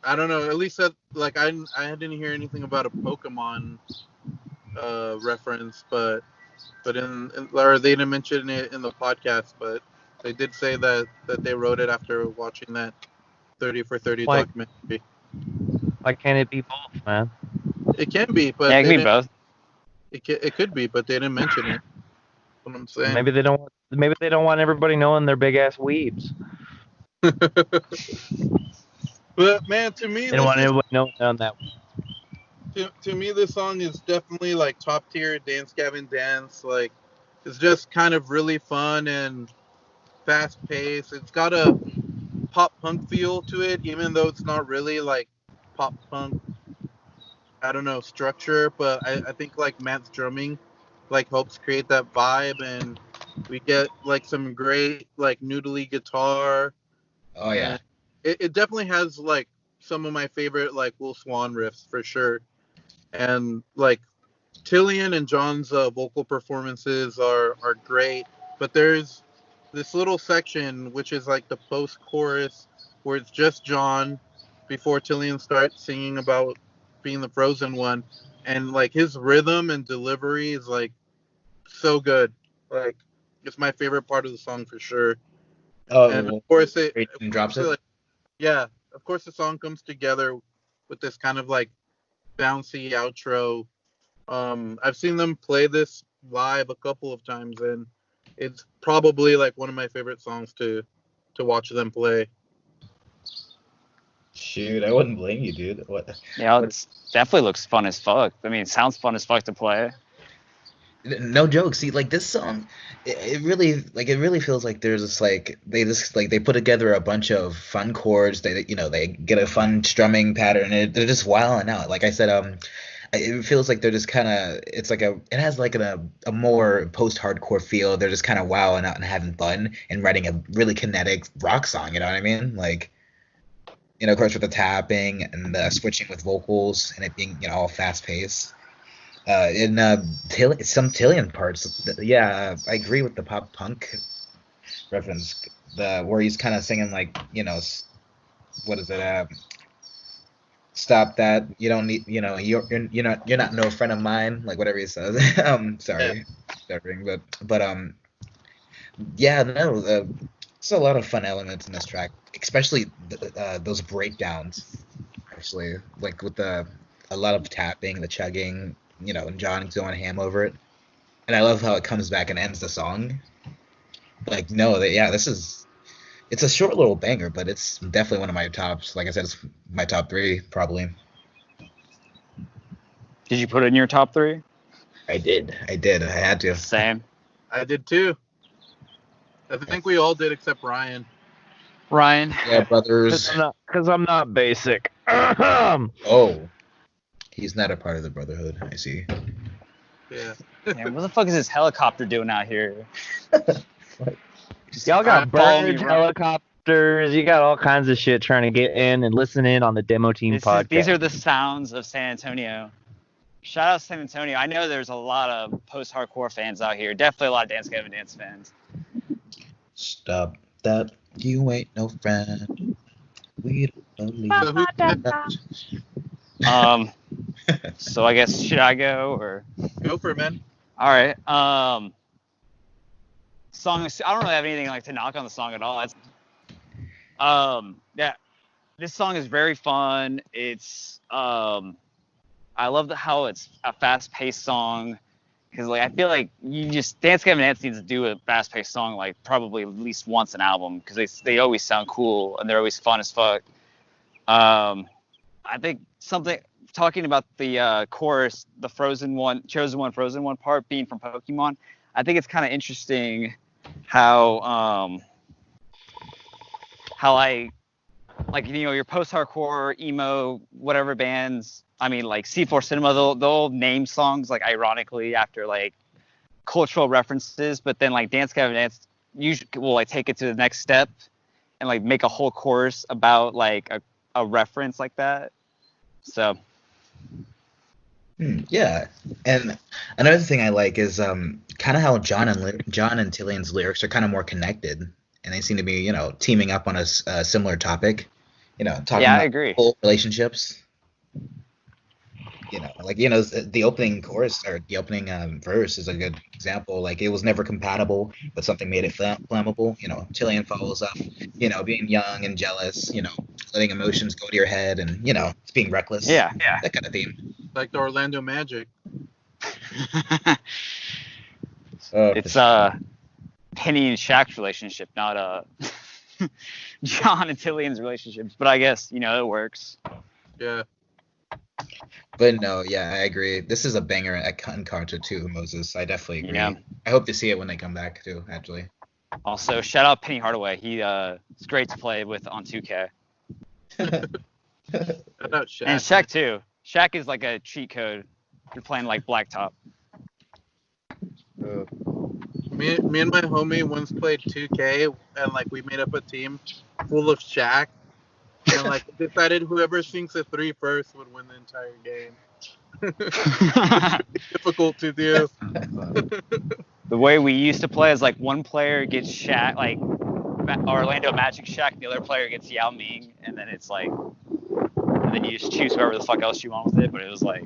I don't know. At least that, like I didn't hear anything about a Pokemon reference, but or they didn't mention it in the podcast, but they did say that they wrote it after watching that 30 for 30 Like- documentary. Why can't it be both, man? It can be, but Yeah, it they can be didn't- both. It could be, but they didn't mention it. That's what I'm saying. Maybe they don't. Maybe they don't want everybody knowing they're big ass weebs. But man, to me, They don't want this is- everybody knowing on that. to me, this song is definitely like top tier Dance Gavin Dance. Like, it's just kind of really fun and fast paced. It's got a pop punk feel to it, even though it's not really like pop punk. I don't know, structure, but I think like Matt's drumming like helps create that vibe, and we get like some great like noodly guitar. Oh yeah. And it definitely has like some of my favorite like Will Swan riffs for sure. And like Tillian and John's vocal performances are great, but there's this little section which is like the post chorus where it's just John before Tillian starts singing about being the frozen one, and like his rhythm and delivery is like so good. Like, it's my favorite part of the song for sure. Oh, And of course and drops it. like, yeah, of course the song comes together with this kind of like bouncy outro. I've seen them play this live a couple of times, and it's probably like one of my favorite songs to watch them play. Shoot, I wouldn't blame you, dude. What? Yeah, it definitely looks fun as fuck. I mean, it sounds fun as fuck to play. No joke. See, like this song, it really feels like there's this like they put together a bunch of fun chords. They get a fun strumming pattern. And they're just wilding out. Like I said, it feels like they're just kind of it has like a more post-hardcore feel. They're just kind of wilding out and having fun and writing a really kinetic rock song. You know what I mean? Like, of course with the tapping and the switching with vocals and it being all fast paced. Some Tillian parts. Yeah, I agree with the pop punk reference. Where he's kind of singing like, what is it? Stop that! You don't need, you're not no friend of mine. Like whatever he says. Sorry, stuttering, but yeah, no. It's a lot of fun elements in this track, especially those breakdowns. Actually, like with a lot of tapping, the chugging, and John going ham over it. And I love how it comes back and ends the song. Like, no, it's a short little banger, but it's definitely one of my tops. Like I said, it's my top 3 probably. Did you put it in your top 3? I did. I had to. Same. I did too. I think we all did except Ryan. Ryan. Yeah, brothers. Because I'm not basic. Oh, he's not a part of the Brotherhood. I see. Yeah. Man, what the fuck is this helicopter doing out here? Y'all got follow me birds, around. helicopters. You got all kinds of shit trying to get in and listen in on the Demo Team podcast. These are the sounds of San Antonio. Shout out San Antonio. I know there's a lot of post-hardcore fans out here. Definitely a lot of Dance Gavin Dance fans. Stop that. You ain't no friend. We don't believe So who's that. So I guess, should I go or? Go for it, man. All right. Song. I don't really have anything like to knock on the song at all. Yeah. This song is very fun. It's I love how it's a fast-paced song because like I feel like Dance Gavin Dance needs to do a fast-paced song like probably at least once an album because they always sound cool and they're always fun as fuck. I think talking about the chorus, the Chosen One part being from Pokemon. I think it's kind of interesting how your post-hardcore, emo, whatever bands. I mean, like C4 Cinema, they'll name songs like ironically after like cultural references, but then like Dance Gavin Dance usually will like take it to the next step and like make a whole chorus about like a reference like that. So. Yeah, and another thing I like is kind of how John and Tillian's lyrics are kind of more connected, and they seem to be teaming up on a similar topic, talking I about agree. whole relationships. The opening chorus or the opening verse is a good example. Like it was never compatible, but something made it flammable. Tillian follows up, being young and jealous, letting emotions go to your head and, it's being reckless. Yeah. That kind of theme. Like the Orlando Magic. It's Penny and Shaq's relationship, not John and Tillian's relationships. But I guess, it works. Yeah. But no, yeah, I agree. This is a banger in concert too, Moses. I definitely agree. Yeah. I hope to see it when they come back too, actually. Also, shout out Penny Hardaway. It's great to play with on 2K. Shout out Shaq. And Shaq too. Shaq is like a cheat code. You're playing like Blacktop. Me and my homie once played 2K and like we made up a team full of Shaq and like decided whoever sinks a 3 first would win the entire game. Difficult to do. The way we used to play is like one player gets Shaq, like Orlando Magic Shaq, and the other player gets Yao Ming, and then it's like, and then you just choose whoever the fuck else you want with it. But it was like,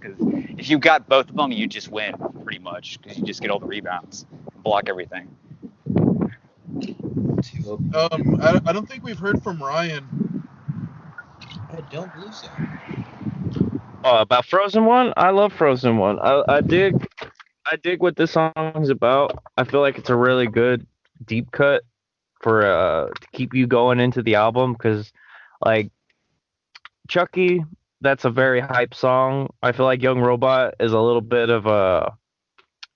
because if you got both of them, you just win pretty much because you just get all the rebounds, block everything. I don't think we've heard from Ryan. I don't believe so. About Frozen One, I love Frozen One. I dig what this song is about. I feel like it's a really good deep cut for to keep you going into the album because, like, Chucky, that's a very hype song. I feel like Young Robot is a little bit of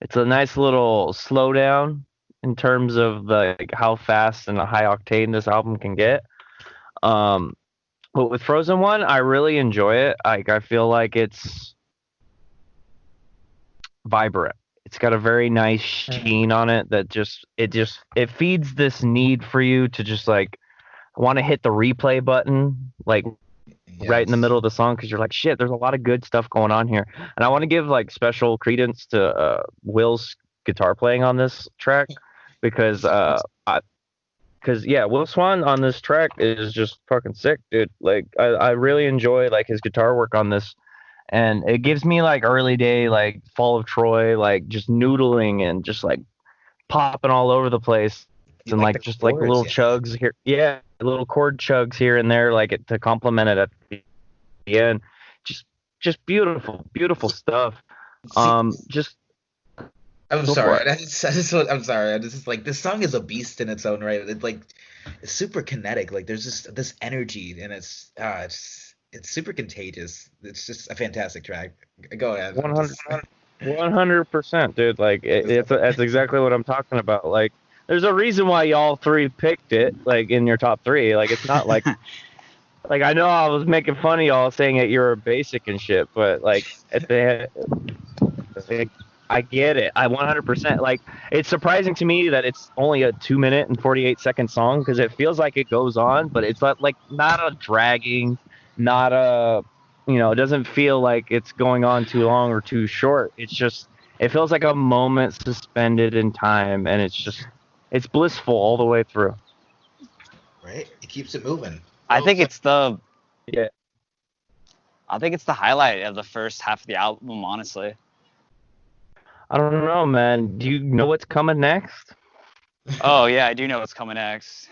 it's a nice little slowdown in terms of like how fast and high octane this album can get. But with Frozen One, I really enjoy it. I feel like it's vibrant. It's got a very nice sheen on it that it feeds this need for you to just like want to hit the replay button like right in the Yes. middle of the song because you're like, shit, there's a lot of good stuff going on here. And I want to give like special credence to Will's guitar playing on this track because Will Swan on this track is just fucking sick, dude. Like I really enjoy like his guitar work on this, and it gives me like early day like Fall of Troy, like just noodling and just like popping all over the place, You and like like the just like chords, little yeah. chugs here, yeah, little chord chugs here and there, like to complement it at the end. Just beautiful stuff. See, Just I'm go for sorry. it. I'm sorry. I'm just like this song is a beast in its own right. It's super kinetic. Like there's just this energy, and it's super contagious. It's just a fantastic track. Go ahead. 100%, dude. Like that's exactly what I'm talking about. Like, there's a reason why y'all three picked it, like in your top three. Like, it's not like I know I was making fun of y'all saying that you're basic and shit, but like like, I get it. I 100% like. It's surprising to me that it's only a 2 minute and 48-second song because it feels like it goes on, but it's not like not a dragging, not a it doesn't feel like it's going on too long or too short. It's just it feels like a moment suspended in time, and it's blissful all the way through. Right? It keeps it moving. I think it's the Yeah. highlight of the first half of the album, honestly. I don't know, man. Do you know what's coming next? Oh yeah, I do know what's coming next.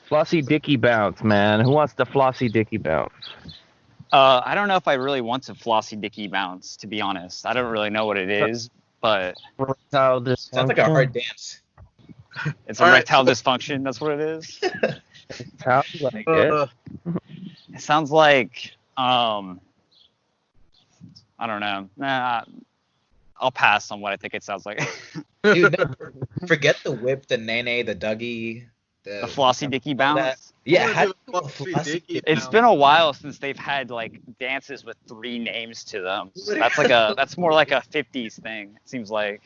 Flossy Dicky Bounce, man. Who wants the Flossy Dicky Bounce? I don't know if I really want to Flossy Dicky bounce, to be honest. I don't really know what it is, but Erectile Sounds like a dysfunction? hard dance. it's All right, erectile dysfunction. That's what it is. Sounds like it. It sounds like I don't know. Nah, I'll pass on what I think it sounds like. Dude, no, forget the whip, the nene, the Dougie, The Flossy Dicky all that. bounce. Yeah, Wanna how do do you a do a Flossy Flossy Dicky Dicky It's bounce? been a while since they've had like dances with 3 names to them. That's more like a 50s thing. It seems like.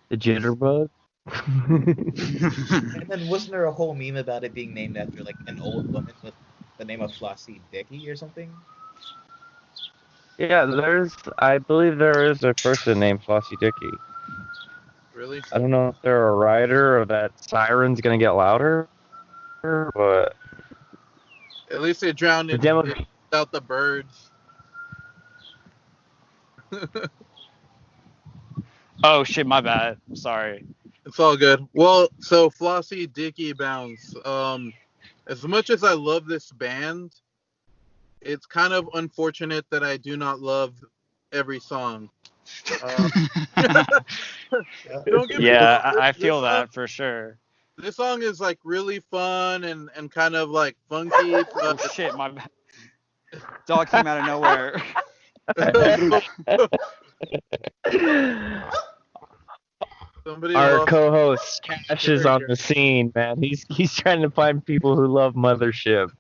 The jitterbug. And then wasn't there a whole meme about it being named after like an old woman with the name of Flossie Dicky or something? Yeah, I believe there is a person named Flossy Dicky. Really? I don't know if they're a writer or that siren's gonna get louder, but At least they drowned the it demo. out the birds. Oh shit, my bad. I'm sorry. It's all good. Well, so Flossy Dicky Bounce. As much as I love this band, it's kind of unfortunate that I do not love every song. Don't get me Yeah, wrong, I this feel song- that for sure. This song is like really fun and kind of like funky. Oh shit, my bad. Dog came out of nowhere. Somebody Our lost. co-host Cash is on the scene, man. He's trying to find people who love Mothership.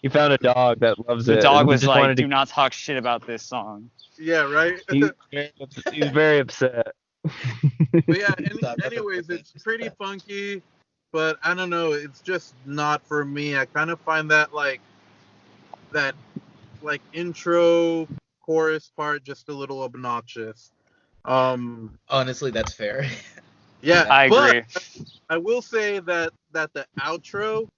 He found a dog that loves The it. dog and he was just like, wanted "Do to- not talk shit about this song." Yeah, right. He's very upset. But yeah, Sorry, anyways, it's pretty funky, but I don't know. It's just not for me. I kind of find that intro chorus part just a little obnoxious. Honestly, that's fair. Yeah, I but agree. I will say that the outro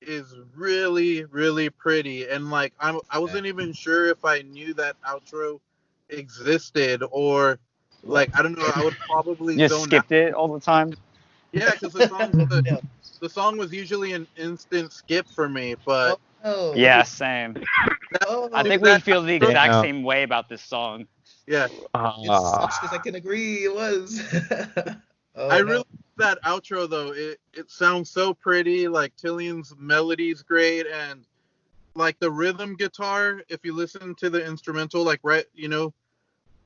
is really really pretty, and like I wasn't even sure if I knew that outro existed, or like I don't know. I would probably You zone out. skipped it all the time. Yeah, because the song was usually an instant skip for me, but Oh, Yeah, same. Oh, I think we feel the exact Yeah. same way about this song. yeah, it sucks because I can agree it was. Oh, I no. really that outro though. It sounds so pretty. Like Tillian's melody's great, and like the rhythm guitar. If you listen to the instrumental, like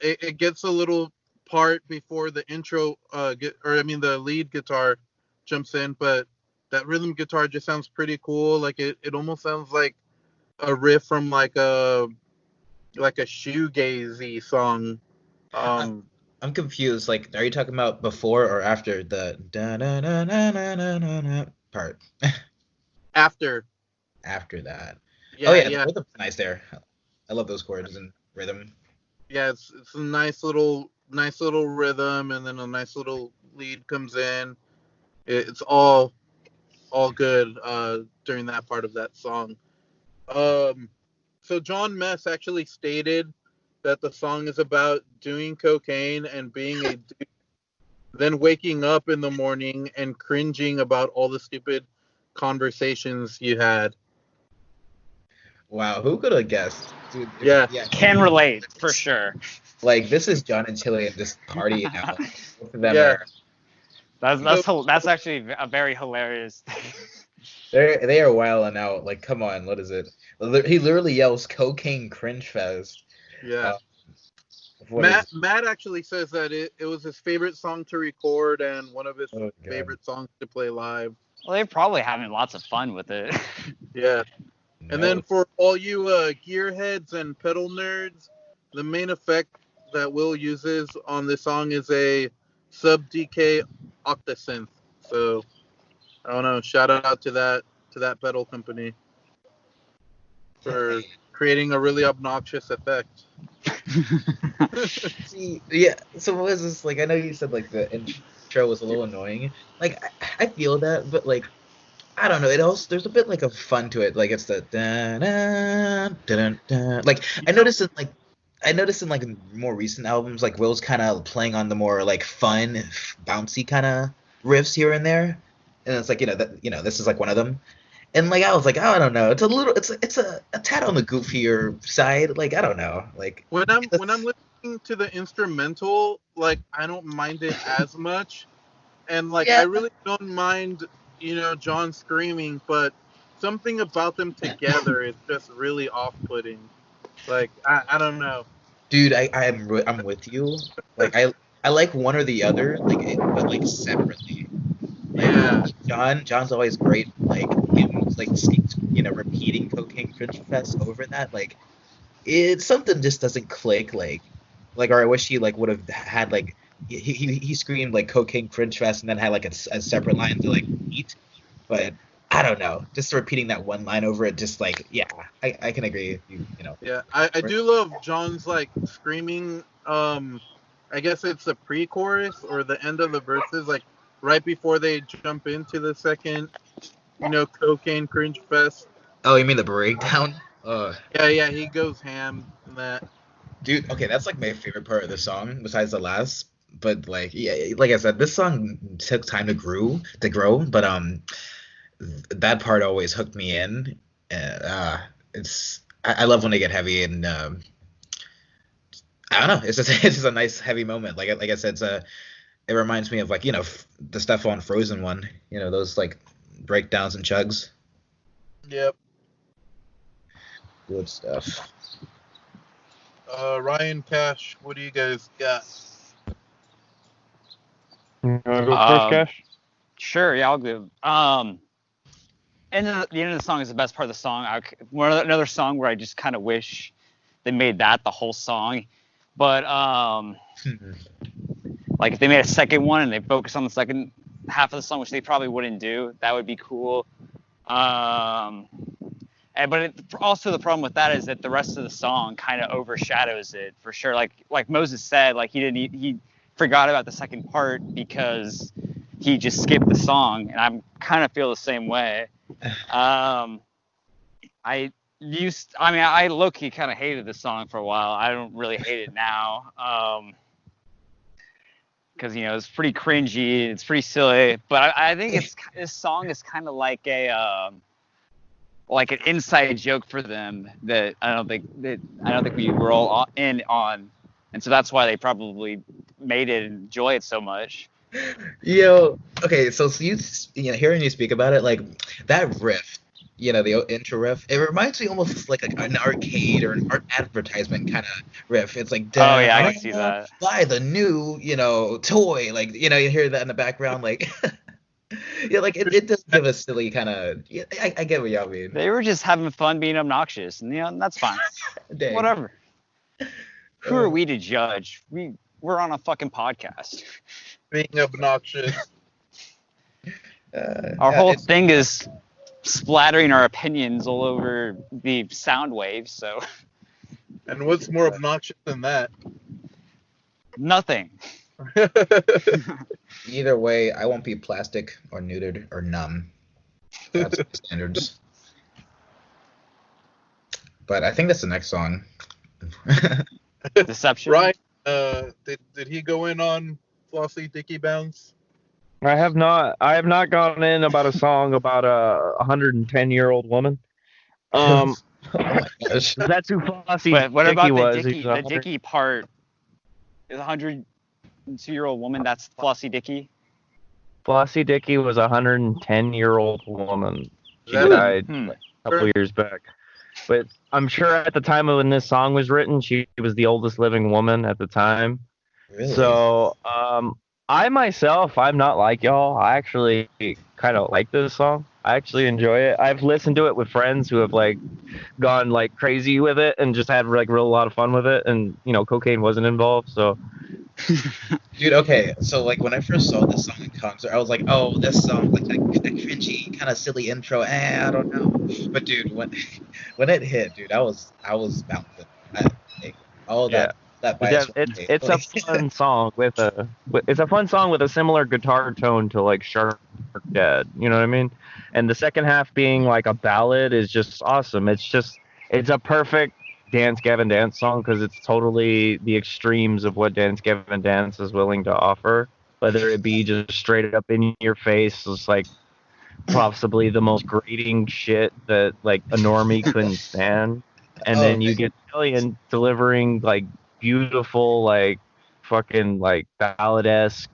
it gets a little part before the intro. The lead guitar jumps in, but that rhythm guitar just sounds pretty cool. Like it almost sounds like a riff from like a shoegazy song. I'm confused. Like, are you talking about before or after the da na na na na na na part? After. After that. Yeah, Oh yeah, yeah, the rhythm's nice there. I love those chords and rhythm. yeah. It's a nice little rhythm, and then a nice little lead comes in. It's all good during that part of that song. Um, so John Mess actually stated that the song is about doing cocaine and being a dude, then waking up in the morning and cringing about all the stupid conversations you had. Wow, who could have guessed, dude? Yeah, Yeah, Can relate for sure. like this is John and Chilean just partying out. Both of them yeah. are So That's actually a very hilarious thing. they are wilding out. Like, come on, what is it? He literally yells "cocaine cringe fest." yeah. Uh, what is? Matt actually says that it was his favorite song to record and one of his Oh god, favorite songs to play live. Well, they're probably having lots of fun with it. Yeah. And no. then for all you gearheads and pedal nerds, the main effect that Will uses on this song is a sub DK octasynth. So I don't know. Shout out to that pedal company for creating a really obnoxious effect. See, yeah. So what is this? Like, I know you said like the intro was a little annoying. Like, I feel that, but like, I don't know. It also there's a bit like of fun to it. Like it's the da da da da. Like I noticed in more recent albums, like Will's kind of playing on the more like fun, bouncy kind of riffs here and there, and it's like this is like one of them. And like I was like, oh, I don't know. It's a little, it's a tad on the goofier side. Like I don't know. Like When I'm listening to the instrumental, like I don't mind it as much, and like I yeah, really don't mind, John screaming, but something about them together is just really off-putting. Like I don't know. dude, I'm with you. Like I like one or the other, but like separately. Like Yeah, John's always great. Like him, like repeating "Cocaine French Fest" over that. Like something just doesn't click. Or I wish he like would have had like he screamed like "Cocaine French Fest" and then had like a separate line to like eat. But I don't know. Just repeating that one line over it, just like yeah, I can agree. yeah. I do love John's like screaming. I guess it's the pre-chorus or the end of the verses, like right before they jump into the second, cocaine cringe fest. Oh, you mean the breakdown? Yeah, yeah. He goes ham in that. Dude, okay, that's like my favorite part of the song, besides the last. But like, yeah, like I said, this song took time to grow, but that part always hooked me in. I love when they get heavy, and I don't know, it's just it's just a nice heavy moment. Like I said, it reminds me of like the stuff on Frozen one, those like breakdowns and chugs, Yep. good stuff. Ryan Cash, what do you guys got? You wanna go first, Cash? Sure, yeah, I'll go. And then the end of the song is the best part of the song. Another song where I just kind of wish they made that the whole song, but like if they made a second one and they focused on the second half of the song, which they probably wouldn't do, that would be cool. Also the problem with that is that the rest of the song kind of overshadows it for sure. Like Moses said, like he forgot about the second part because he just skipped the song, and I'm kind of feel the same way. I low-key kind of hated the song for a while. I don't really hate it now. Because it's pretty cringy, it's pretty silly, but I think this song is kind of like like an inside joke for them that I don't think we were all in on, and so that's why they probably made it and enjoy it so much. Okay, so you hearing you speak about it, like that riff, the intro riff, it reminds me almost like an arcade or an art advertisement kind of riff. It's like, Oh yeah, I can see that. buy the new, toy, like, you hear that in the background, like, yeah, like it does give a silly kind of, yeah, I get what y'all mean. They were just having fun being obnoxious, and that's fine. Dang. Whatever. Who are we to judge? We're on a fucking podcast. Being obnoxious. Our whole thing is splattering our opinions all over the sound waves. So And what's more obnoxious than that? nothing. Either way, I won't be plastic or neutered or numb. That's my standards. But I think that's the next song. Deception. Ryan, did he go in on Flossy Dicky Bounce? I have not gone in about a song about a 110-year-old woman. Oh my gosh. That's who Flossie But what Dicky about the was. Dicky? He's The 100 Dicky part is a 102-year-old woman. That's Flossie Dicky. Flossie Dicky was a 110-year-old woman. She That is- died like a couple years back. But I'm sure at the time when this song was written, she was the oldest living woman at the time. Really? So, I myself, I'm not like y'all. I actually kind of like this song. I actually enjoy it. I've listened to it with friends who have like gone like crazy with it and just had like real lot of fun with it. And cocaine wasn't involved. So, Dude, okay, so like when I first saw this song in concert, I was like, oh, this song, like that cringy, kind of silly intro, I don't know. But dude, when it hit, dude, I was bouncing. All that bias. it's a fun song it's a fun song with a similar guitar tone to like Shark Dad. You know what I mean? And the second half being like a ballad is just awesome. It's a perfect Dance Gavin Dance song because it's totally the extremes of what Dance Gavin Dance is willing to offer. Whether it be just straight up in your face, just like possibly the most grating shit that like a normie couldn't stand, and then you get Alien delivering like beautiful like fucking like ballad-esque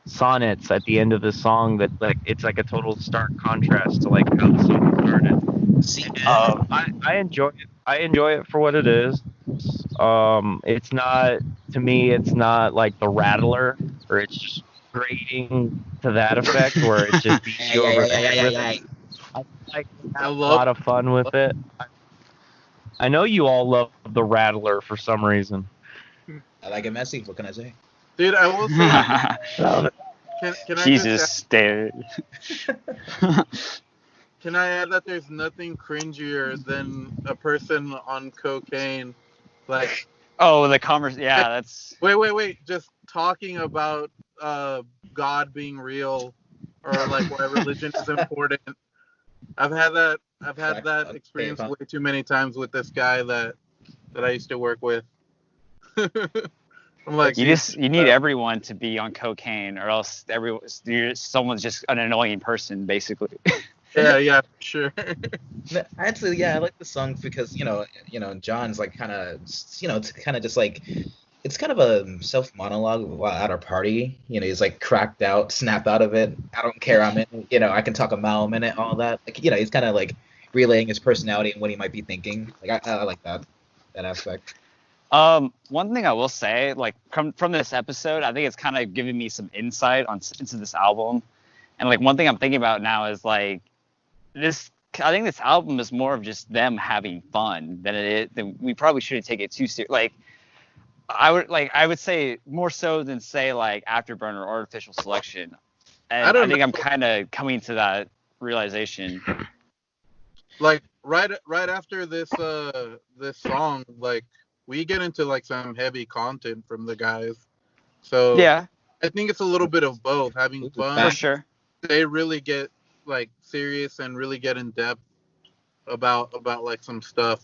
sonnets at the end of the song that like it's like a total stark contrast to like how the song started. See, I enjoy it. I enjoy it for what it is. It's not, to me, it's not like the Rattler, or it's just grating to that effect, where it just beats you over the head with it. I like to have a lot of fun with it. I know you all love the Rattler for some reason. I like it messy. What can I say? Dude, I will say. Can I Jesus, David. Can I add that there's nothing cringier than a person on cocaine, like. Oh, the commerce. Yeah, that's. Wait. Just talking about God being real, or like why religion is important. I've had that experience way too many times with this guy that I used to work with. I'm like, you need everyone to be on cocaine, or else someone's just an annoying person, basically. Yeah, sure. Actually, yeah, I like the song because John's like kind of it's kind of just like it's kind of a self monologue while at our party. He's like cracked out, snapped out of it. I don't care. I'm in. I can talk a mile a minute. All that. Like he's kind of like relaying his personality and what he might be thinking. Like I like that aspect. One thing I will say, like from this episode, I think it's kind of giving me some insight into this album, and like one thing I'm thinking about now is like this. I think this album is more of just them having fun than we probably shouldn't take it too serious. Like I would say more so than say like Afterburner or Artificial Selection, and I think I'm kind of coming to that realization. Like right after this song, like we get into like some heavy content from the guys. So yeah, I think it's a little bit of both, having fun. For sure. They really get like serious and really get in depth about like some stuff.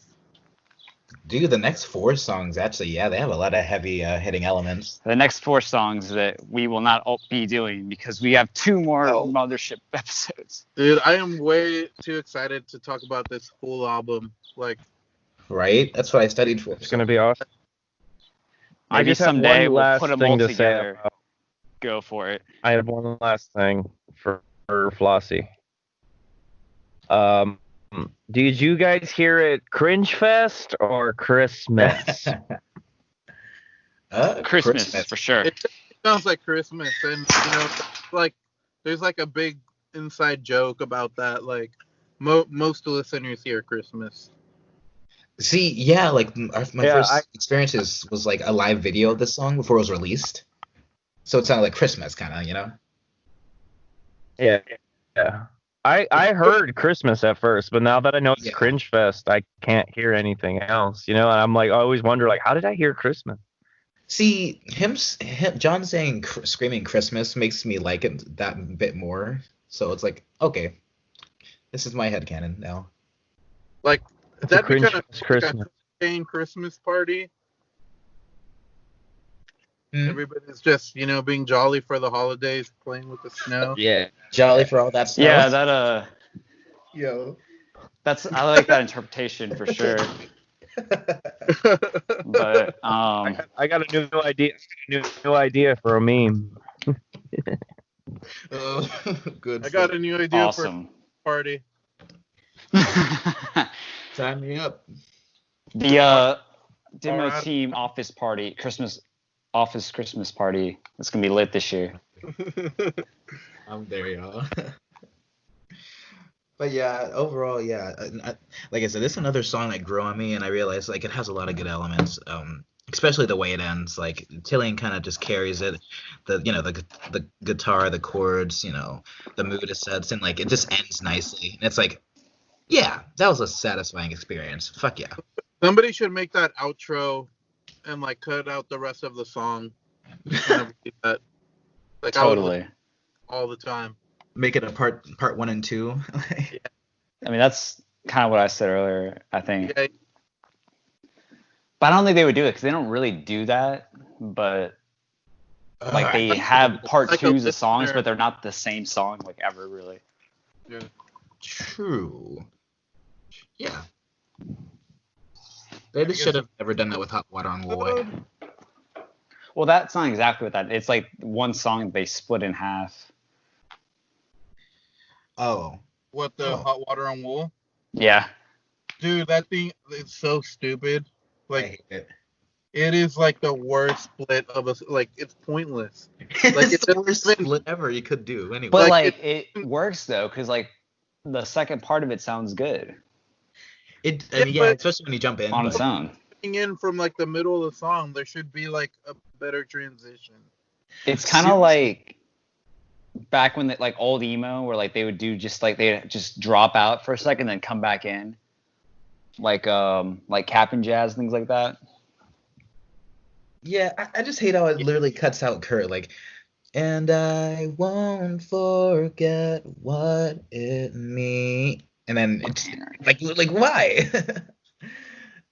Dude, the next 4 songs actually, yeah, they have a lot of heavy hitting elements. The next 4 songs that we will not be doing because we have 2 more Mothership episodes. Dude, I am way too excited to talk about this whole album. Like, right? That's what I studied for. It's gonna be awesome. Maybe I just someday have one last we'll put them thing all to together. say. Go for it. I have one last thing for Flossie. Did you guys hear it Cringe Fest or Christmas? Christmas for sure. It sounds like Christmas, and like there's like a big inside joke about that. Like most listeners hear Christmas. See, yeah, like my first experiences was like a live video of this song before it was released, so it sounded like Christmas, kind of, Yeah. I heard Christmas at first, but now that I know it's Yeah. Cringe Fest, I can't hear anything else. And I'm like, I always wonder, like, how did I hear Christmas? See, John saying screaming Christmas makes me like it that bit more. So it's like, okay, this is my headcanon now. Like It's a that'd be Cringe kind of Fest like Christmas. a cocaine Christmas party. Hmm? Everybody's just being jolly for the holidays, playing with the snow. Yeah. Jolly for all that snow. Yeah, that Yo. I like that interpretation for sure. But I got a new idea. New idea for a meme. Good. I got a new idea awesome. for a party. Sign me up. The demo Alright. team office party, office Christmas party. It's gonna be lit this year. I'm there, y'all. But yeah, overall, yeah. Like I said, this is another song that grew on me, and I realized like it has a lot of good elements. Especially the way it ends. Like Tillian kind of just carries it. The guitar, the chords, the mood it sets, and like it just ends nicely. And it's like, yeah, that was a satisfying experience. Fuck yeah. Somebody should make that outro and like cut out the rest of the song. Whenever you do that. Like I would Totally. all the time. Make it a part 1 and 2. I mean, that's kind of what I said earlier, I think. Yeah, But I don't think they would do it because they don't really do that. But like they have part like a twos of songs, listener. but they're not the same song like ever really. yeah. True. Yeah. They just guess- should have never done that with Hot Water on Wool. Well, that's not exactly what that. It's like one song they split in half. Oh. What the Oh. hot water on wool? Yeah. Dude, that thing is so stupid. I Like hate it. it is like the worst split of a like it's pointless. Like, it it's the doesn't worst even- split ever you could do. Anyway. But Like, like it works though, because like the second part of it sounds good I mean, Yeah, yeah, but- especially when you jump in. on its but- own. Coming in from like the middle of the song, there should be like a better transition. It's kind of like back when like old emo, where like they would do just like they just drop out for a second, then come back in, like Cap'n Jazz, things like that. Yeah, I just hate how it literally cuts out Kurt. Like, and I won't forget what it means. And then it's like why?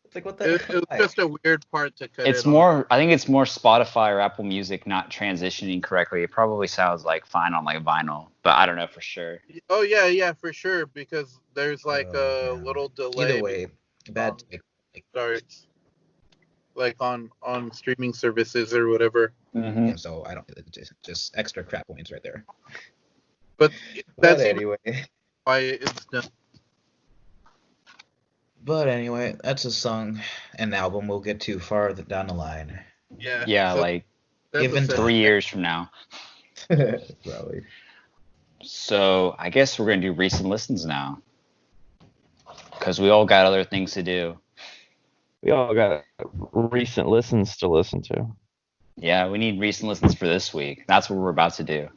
It's like what the It was why? just a weird part to cut. It's it off. more. I think it's more Spotify or Apple Music not transitioning correctly. It probably sounds like fine on like vinyl, but I don't know for sure. Oh yeah, for sure. Because there's like a Oh, man. little delay. Either way, bad take. Starts like on streaming services or whatever. Mm-hmm. Yeah, so I don't just extra crap points right there. But But that's anyway. why it's done. But anyway, that's a song and album we'll get to farther down the line. Yeah. Yeah, so like that's even a sad- 3 years from now. Probably. So I guess we're gonna do recent listens now, because we all got other things to do. We all got recent listens to listen to. Yeah, we need recent listens for this week. That's what we're about to do.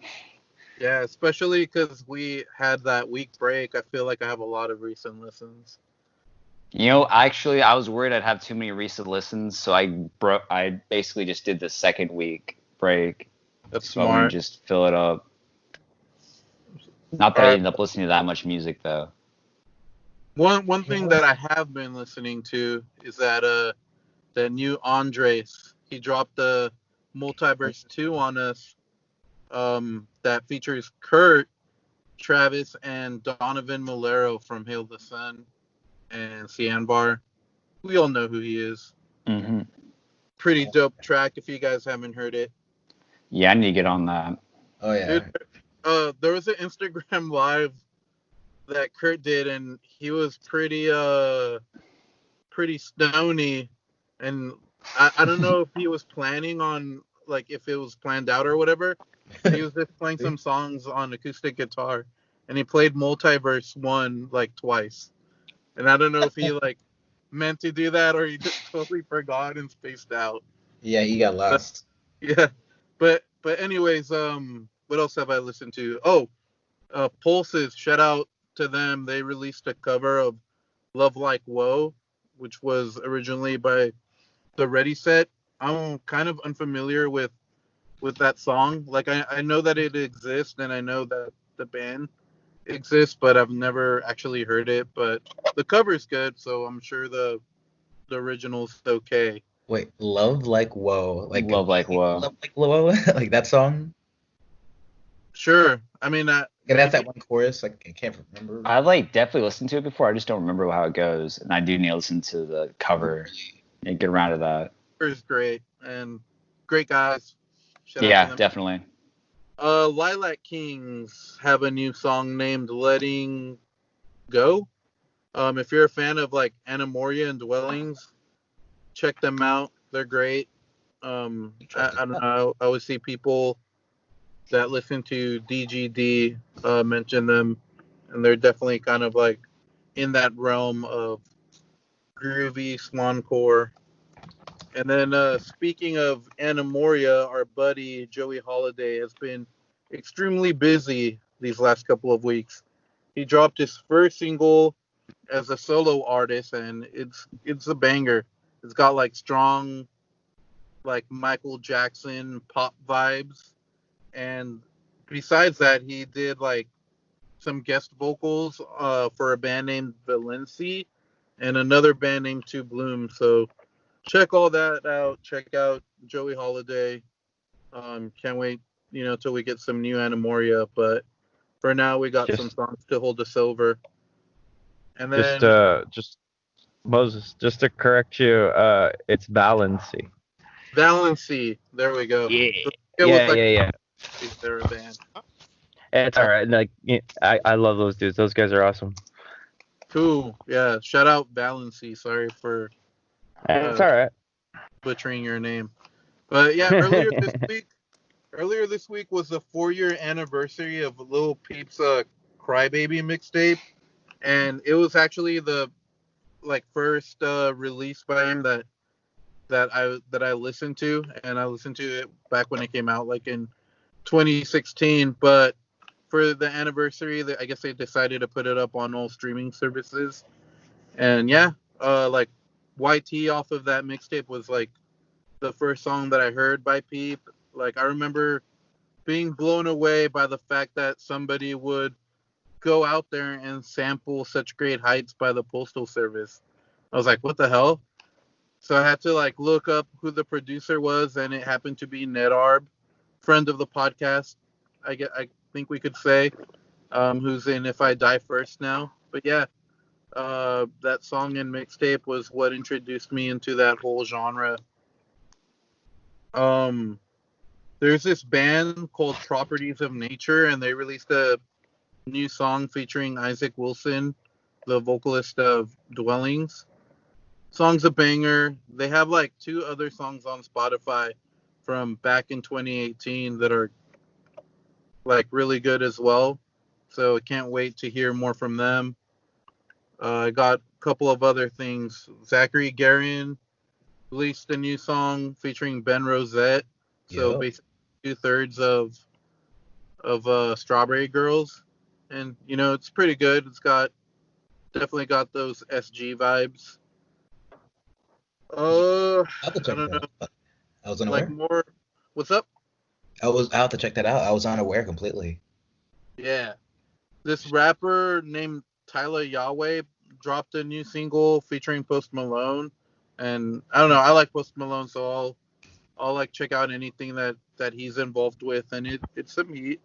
Yeah, especially because we had that week break. I feel like I have a lot of recent listens. You know, actually, I was worried I'd have too many recent listens, so I basically just did the second week break. That's So I'm gonna smart. just fill it up. Not that I ended up listening to that much music though. One thing that I have been listening to is that new Andres. He dropped the Multiverse 2 on us. That features Kurt, Travis, and Donovan Malero from Hail the Sun and Cianbar. We all know who he is. Mm-hmm. Pretty dope track if you guys haven't heard it. Yeah, I need to get on that. Oh yeah. Dude, there was an Instagram live that Kurt did, and he was pretty stony, and I don't know if he was planning on like if it was planned out or whatever. He was just playing some songs on acoustic guitar, and he played Multiverse 1 like twice, and I don't know if he like meant to do that or he just totally forgot and spaced out. Yeah, he got lost. Yeah, but anyways, what else have I listened to? Oh, Pulses, shout out to them. They released a cover of Love Like Woe, which was originally by the Ready Set. I'm kind of unfamiliar with that song. Like I know that it exists and I know that the band exists, but I've never actually heard it. But the cover's good, so I'm sure the original's okay. Wait, Love Like Whoa. Like Love like whoa. Love Like Whoa? Like that song? Sure. I mean, It has maybe that one chorus. Like I can't remember. I like definitely listened to it before. I just don't remember how it goes, and I do need to listen to the cover and get around to that. it's great and great guys. Shout out to Yeah, them. definitely. Lilac Kings have a new song named "Letting Go." If you're a fan of like Anamoria and Dwellings, check them out. They're great. I don't know. I always see people that listen to DGD mention them, and they're definitely kind of like in that realm of groovy swancore. And then speaking of Anamoria, our buddy Joey Holiday has been extremely busy these last couple of weeks. He dropped his first single as a solo artist, and it's a banger. It's got like strong, like Michael Jackson pop vibes, and besides that, he did like some guest vocals for a band named Valenci and another band named Two Bloom. So check all that out. Check out Joey Holiday. Can't wait, till we get some new Anamoria. But for now, we got some Just songs to hold us over. And just then just Moses, just to correct you, it's Valency. Valency. There we go. Yeah. It was like Yeah. they're a band. It's all right. Like I love those dudes. Those guys are awesome. Cool. Yeah. Shout out Valency. Sorry for It's all right. butchering your name. But yeah, earlier this week was the 4-year anniversary of Lil Peep's Crybaby mixtape, and it was actually the like first release by him that I listened to, and I listened to it back when it came out, like in 2016. But for the anniversary, I guess they decided to put it up on all streaming services, and yeah, like YT off of that mixtape was like the first song that I heard by Peep. Like I remember being blown away by the fact that somebody would go out there and sample Such Great Heights by the Postal Service. I was like, what the hell? So I had to like look up who the producer was, and it happened to be Nedarb, friend of the podcast. I think we could say, who's in If I Die First now. But yeah, that song and mixtape was what introduced me into that whole genre. Um, there's this band called Properties of Nature, and they released a new song featuring Isaac Wilson, the vocalist of Dwellings. Song's a banger. They have like 2 other songs on Spotify from back in 2018 that are like really good as well. So I can't wait to hear more from them. I got a couple of other things. Zachary Garion released a new song featuring Ben Rosette. So Yo. basically 2/3 of Strawberry Girls, and it's pretty good. It's definitely got those SG vibes. I'll have to I check don't know, that out. I was like unaware. more. What's up? I'll have to check that out. I was unaware completely. Yeah, this rapper named Tyler Yahweh dropped a new single featuring Post Malone, and I don't know. I like Post Malone, so I'll like check out anything that he's involved with, and it's some heat.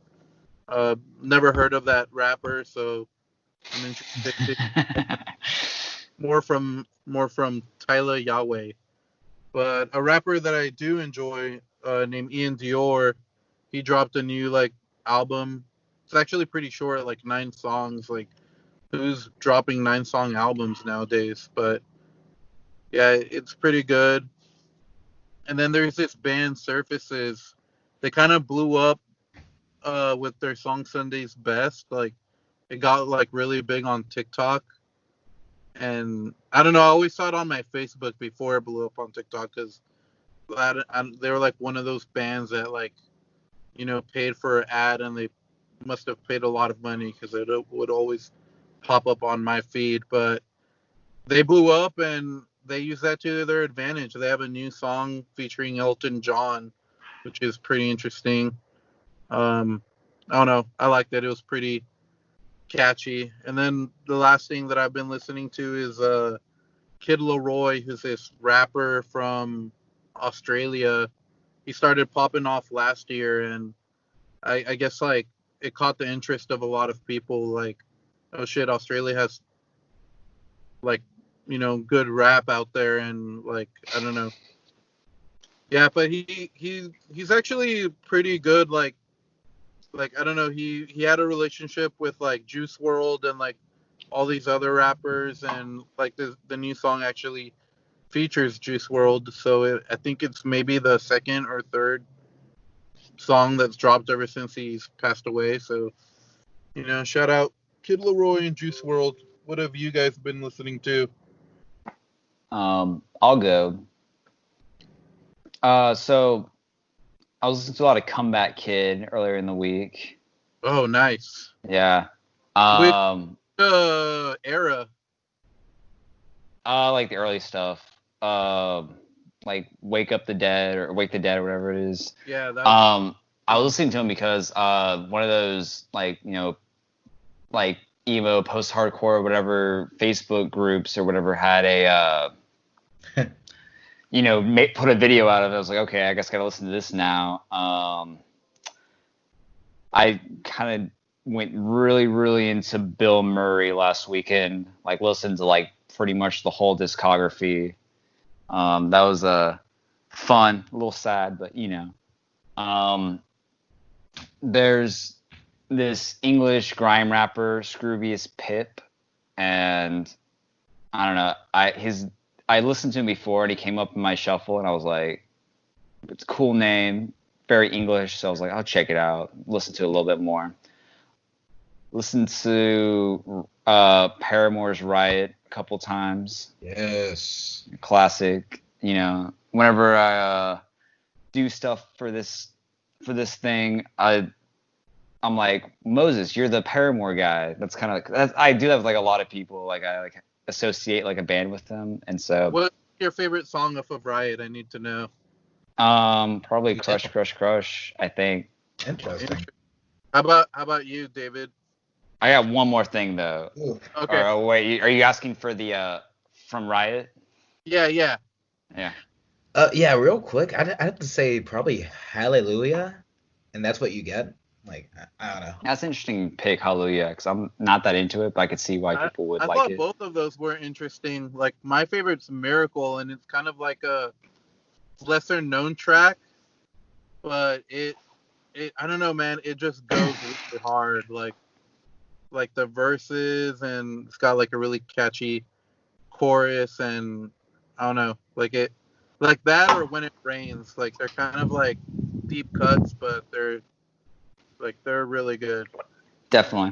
Never heard of that rapper, so I'm interested to more from Tyler Yahweh. But a rapper that I do enjoy, named Ian Dior, he dropped a new like album. It's actually pretty short, like 9 songs. Like who's dropping 9-song albums nowadays? But yeah, it's pretty good. And then there's this band Surfaces. They kind of blew up with their song Sunday's Best. Like it got like really big on TikTok. And I don't know. I always saw it on my Facebook before it blew up on TikTok because they were like one of those bands that like paid for an ad and they must have paid a lot of money because it would always pop up on my feed. But they blew up and they use that to their advantage. They have a new song featuring Elton John, which is pretty interesting. I don't know. I liked it. It was pretty catchy. And then the last thing that I've been listening to is Kid Leroy, who's this rapper from Australia. He started popping off last year, and I guess like it caught the interest of a lot of people. Like, oh shit, Australia has like good rap out there, and like I don't know. Yeah, but he's actually pretty good. Like I don't know. He had a relationship with like Juice World and like all these other rappers, and like the new song actually features Juice World. So I think it's maybe the second or third song that's dropped ever since he's passed away. So shout out Kid Leroy and Juice World. What have you guys been listening to? I'll go. So I was listening to a lot of Comeback Kid earlier in the week. Oh, nice. Yeah. Which era? Like the early stuff. Like Wake Up the Dead or Wake the Dead or whatever it is. Yeah. I was listening to him because one of those like like emo post-hardcore or whatever Facebook groups or whatever had a put a video out of it. I was like, okay, I guess I gotta listen to this now. I kind of went really, really into Bill Murray last weekend. Like listened to like pretty much the whole discography. That was fun, a little sad, but there's this English grime rapper, Scroobius Pip, and I don't know. I listened to him before, and he came up in my shuffle, and I was like, it's a cool name, very English. So I was like, I'll check it out, listen to it a little bit more. Listen to Paramore's Riot a couple times. Yes. Classic. Whenever I do stuff for this thing, I'm like, Moses, you're the Paramore guy. That's kind of I do have like a lot of people like I like associate like a band with them, and so. What's your favorite song off of Riot? I need to know. Probably Crush, Crush, Crush. I think. Interesting. How about you, David? I got one more thing though. Ooh. Okay. Or, wait, are you asking for the from Riot? Yeah. Yeah. Yeah, real quick, I'd have to say probably Hallelujah, and that's what you get. Like, I don't know. That's an interesting pick, Hallelujah, because I'm not that into it, but I could see why people would I like thought it. both of those were interesting. Like my favorite's Miracle, and it's kind of like a lesser known track, but it I don't know, man. It just goes really hard. Like the verses, and it's got like a really catchy chorus, and I don't know, like that or When It Rains. Like they're kind of like deep cuts, but they're really good. Definitely.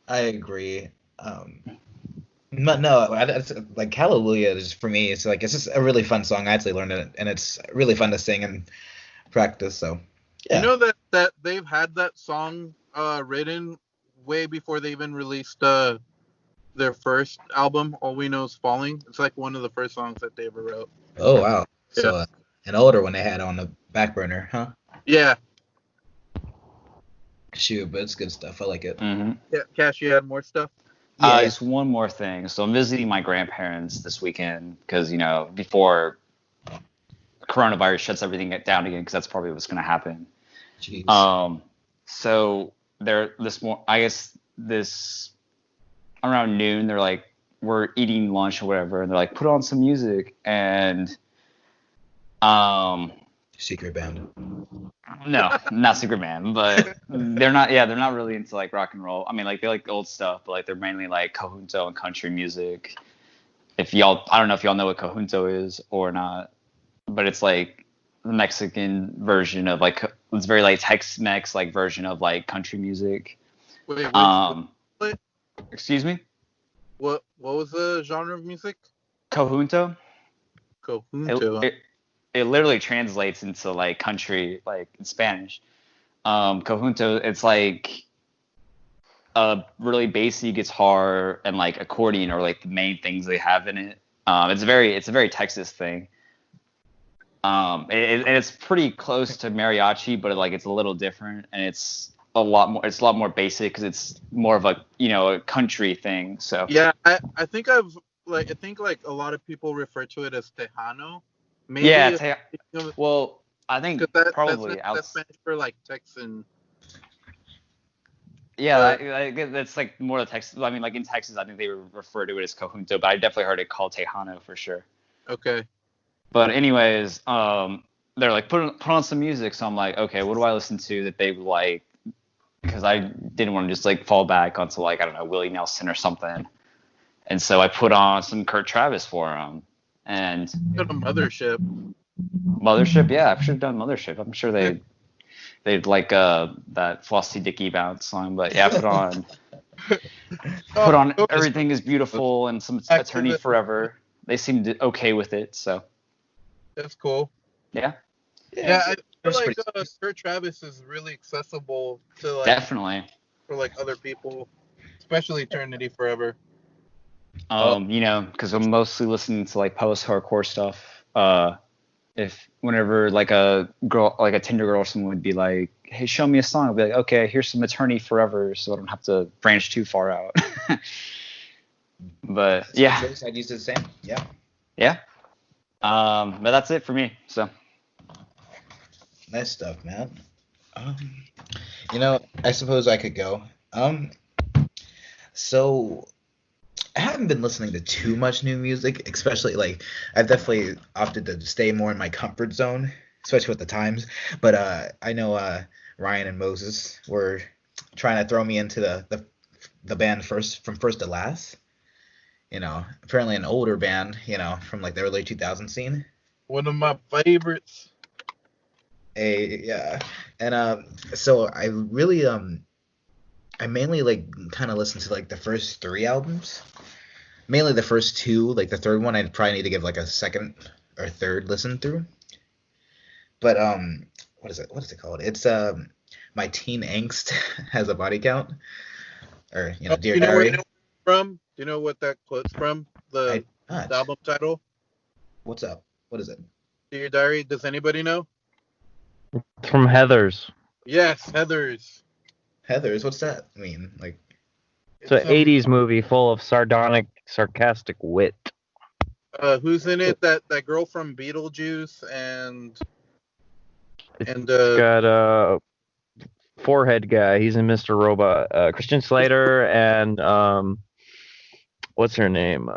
I agree. But no, like Hallelujah is for me. It's just a really fun song. I actually learned it, and it's really fun to sing and practice. So yeah. You know that they've had that song written way before they even released their first album. All We Know Is Falling. It's like one of the first songs that they ever wrote. Oh wow. So an older one they had on the back burner, huh? Yeah. Shoot, but it's good stuff. I like it. Mm-hmm. Yeah. Cash, you had more stuff? Yeah. Just one more thing. So I'm visiting my grandparents this weekend because before coronavirus shuts everything down again, because that's probably what's going to happen. Jeez. So they're this around noon, they're like, we're eating lunch or whatever, and they're like, put on some music, and Secret band. no, not Secret Man, but they're not really into like rock and roll. I mean, like they like the old stuff, but like they're mainly like conjunto and country music. I don't know if y'all know what conjunto is or not, but it's like the Mexican version of like, it's very like Tex-Mex like version of like country music. Wait, Excuse me? what was the genre of music? Conjunto? Conjunto. It literally translates into like country, like in Spanish. Conjunto, it's like a really bassy guitar and like accordion are like the main things they have in it. It's a very Texas thing. And it's pretty close to mariachi, but like it's a little different, and it's a lot more basic because it's more of a a country thing. So Yeah, I think I think like a lot of people refer to it as Tejano. yeah, Maybe well, I think because probably that's Spanish for like Texan. yeah, But that's like more the Texas. I mean, like in Texas, I think they refer to it as conjunto, but I definitely heard it called Tejano for sure. okay. But anyways, they're like put on some music, so I'm like, okay, what do I listen to that they like? Because I didn't want to just like fall back onto like I don't know Willie Nelson or something, and so I put on some Kurt Travis for them. And Go to Mothership. Mothership, yeah, I should have done Mothership. I'm sure they'd like that Flossie Dicky bounce song, but yeah, put on Oh, Everything Is Beautiful and some back to Eternity the Forever. They seemed okay with it, so that's cool. yeah, Yeah, I That's feel like pretty- Kurt Travis is really accessible to like definitely. for like other people, especially Eternity Forever. Because I'm mostly listening to like post-hardcore stuff. If whenever like a girl, like a Tinder girl or someone would be like, "Hey, show me a song," I'd be like, "Okay, here's some Eternity Forever," so I don't have to branch too far out. But That's a good yeah, choice. I'd use the same. Yeah. yeah. But that's it for me. So Nice stuff, man. Um, I suppose I could go. So I haven't been listening to too much new music, especially like I've definitely opted to stay more in my comfort zone, especially with the times. But I know Ryan and Moses were trying to throw me into the band from first to last. Apparently an older band, from like the early 2000 scene. One of my favorites. Yeah, and so I really I mainly like kind of listen to like the first three albums. Mainly the first two, like the third one, I'd probably need to give like a second or third listen through. But what is it? What is it called? It's My Teen Angst Has a Body Count, or Dear You know where Diary. it's from? Do you know what that quote's from? The album title? What's up? What is it? Dear Diary. Does anybody know? It's from Heathers. Yes, Heathers. Heathers. What's that mean? Like, It's an 80s movie full of sarcastic wit. Who's in it? That girl from Beetlejuice and It's got forehead guy. He's in Mr. Robot. Christian Slater and what's her name?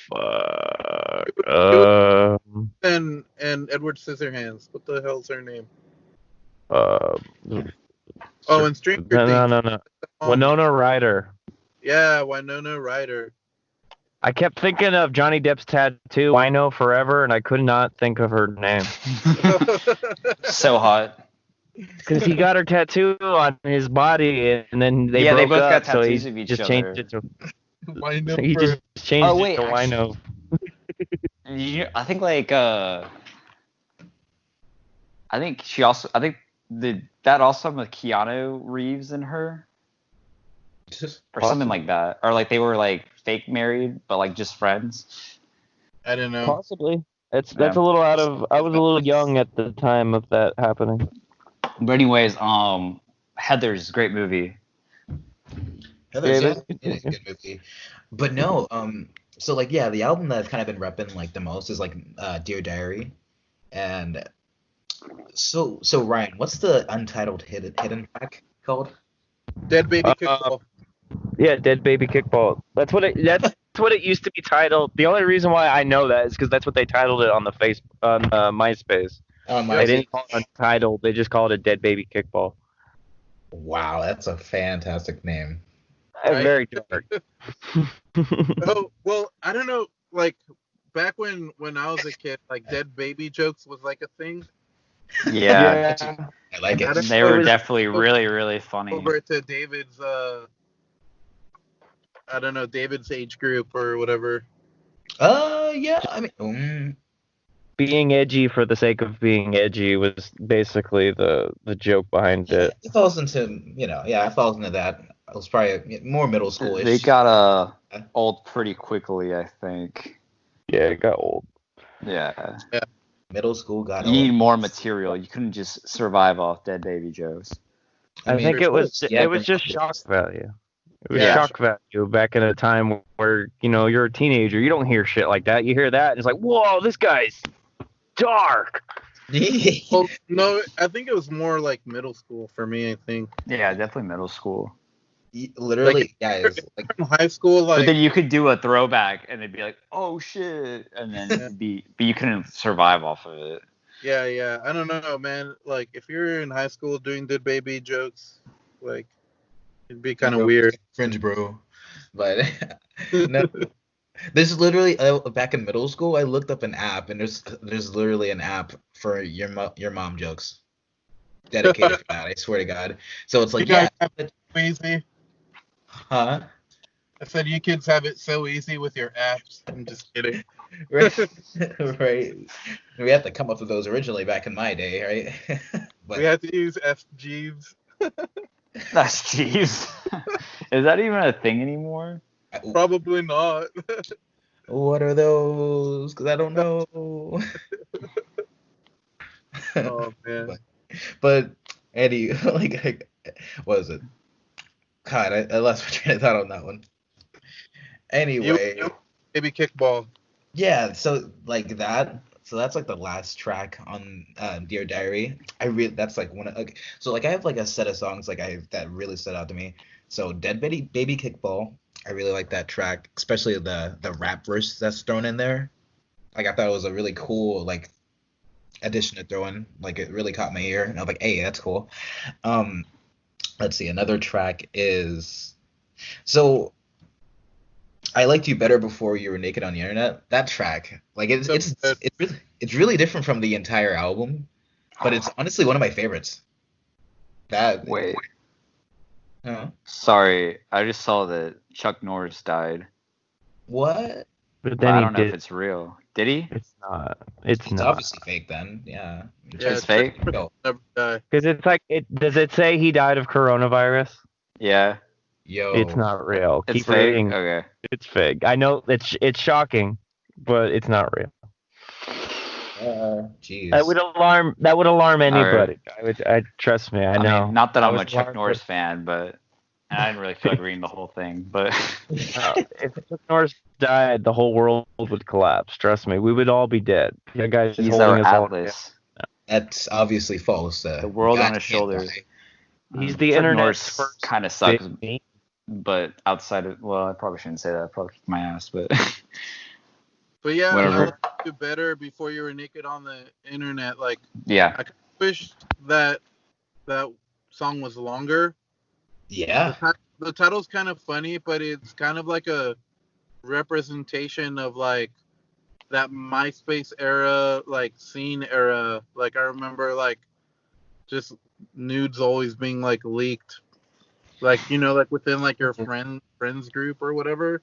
Fuck. and Edward Scissorhands. What the hell's her name? Oh, and Stranger Things. No. Winona Ryder. Yeah, Winona Ryder. I kept thinking of Johnny Depp's tattoo, Wino Forever, and I could not think of her name. so hot. Because he got her tattoo on his body, and then they Yeah, they broke both up, got so he tattoos of each just other. changed it to. Wino He just changed Oh, wait, it to Wino. I think like I think that also with Keanu Reeves in her or something like that, or like they were like fake married but like just friends. I don't know. Possibly. That's a little out of. I was a little young at the time of that happening. But anyways, Heather's great movie. Heathers, Yeah, it is a good movie. But no, so like yeah, the album that I've kind of been repping like the most is like Dear Diary, and so Ryan, what's the untitled hidden track called? Dead Baby Kickball. Yeah, Dead Baby Kickball. That's what it used to be titled. The only reason why I know that is because that's what they titled it on the MySpace. They didn't call it untitled. They just called it Dead Baby Kickball. Wow, that's a fantastic name. Right? Very dark. Oh, well, I don't know. Like back when I was a kid, like dead baby jokes was like a thing. Yeah, I like it. they were definitely really, really funny. Over to David's, I don't know, David's age group or whatever. Yeah, I mean, being edgy for the sake of being edgy was basically the joke behind Yeah, it. it falls into, it falls into that. It was probably more middle schoolish. They got old pretty quickly, I think. Yeah, it got old. Yeah. Middle school got You need old. more material. You couldn't just survive off dead baby jokes. I mean, think it was yeah, just shock value. It was Yeah. shock value back in a time where, you're a teenager. You don't hear shit like that. You hear that, and it's like, whoa, this guy's dark. Well, no, I think it was more like middle school for me. I think. Yeah, definitely middle school. Literally, guys. Like, In high school, But like then you could do a throwback, and they'd be like, "Oh shit," and then but you couldn't survive off of it. yeah. I don't know, man. Like if you're in high school doing dead baby jokes, like it'd be kind of weird. Fringe, bro. But no, this is literally back in middle school. I looked up an app, and there's literally an app for your mom jokes dedicated for that. I swear to God. So it's like, You guys yeah, have it so easy. huh? I said you kids have it so easy with your apps. I'm just kidding. Right. Right. We had to come up with those originally back in my day, right? We had to use FGs. That's Jeeves. Is that even a thing anymore? Probably not. What are those? Because I don't know. Oh man. But Eddie, what is it? God, I lost my train of thought on that one. Anyway, Maybe kickball. yeah. So like that. So that's like the last track on Dear Diary. That's like one of so like I have like a set of songs that really stood out to me. So Dead Baby Kickball. I really like that track, especially the rap verse that's thrown in there. Like I thought it was a really cool like addition to throw in. Like it really caught my ear, and I was like, hey, that's cool. Let's see. Another track is so. I liked you better before you were naked on the internet. That track, like it's really different from the entire album, but it's honestly one of my favorites. Wait. Huh? Sorry, I just saw that Chuck Norris died. What? But But then I he don't know if did. it's real. Did he? It's not. It's It's not. obviously fake then. Yeah. It's fake? Yo, Never die. Because it's like, does it say he died of coronavirus? Yeah. It's not real. It's Keep fake? reading. Okay. It's fake. I know it's shocking, but it's not real. Jeez. That would alarm anybody. I trust me. I know. mean, not that I'm was a Chuck alarmed Norris with- fan, but I didn't really feel like reading the whole thing. But If Chuck Norris died, the whole world would collapse. Trust me. We would all be dead. The guy's he's holding our us all Atlas. That's obviously false. The world God on his can't shoulders. die. He's the Chuck internet's Norris first kind of sucks, big- but outside of, well, I probably shouldn't say that. I'd probably kick my ass, but But yeah, Whatever. I liked you better before you were naked on the internet. Like yeah. I wish that song was longer. Yeah. The title's kind of funny, but it's kind of like a representation of like that MySpace era, like scene era. Like I remember like just nudes always being like leaked, like like within like your friends group or whatever.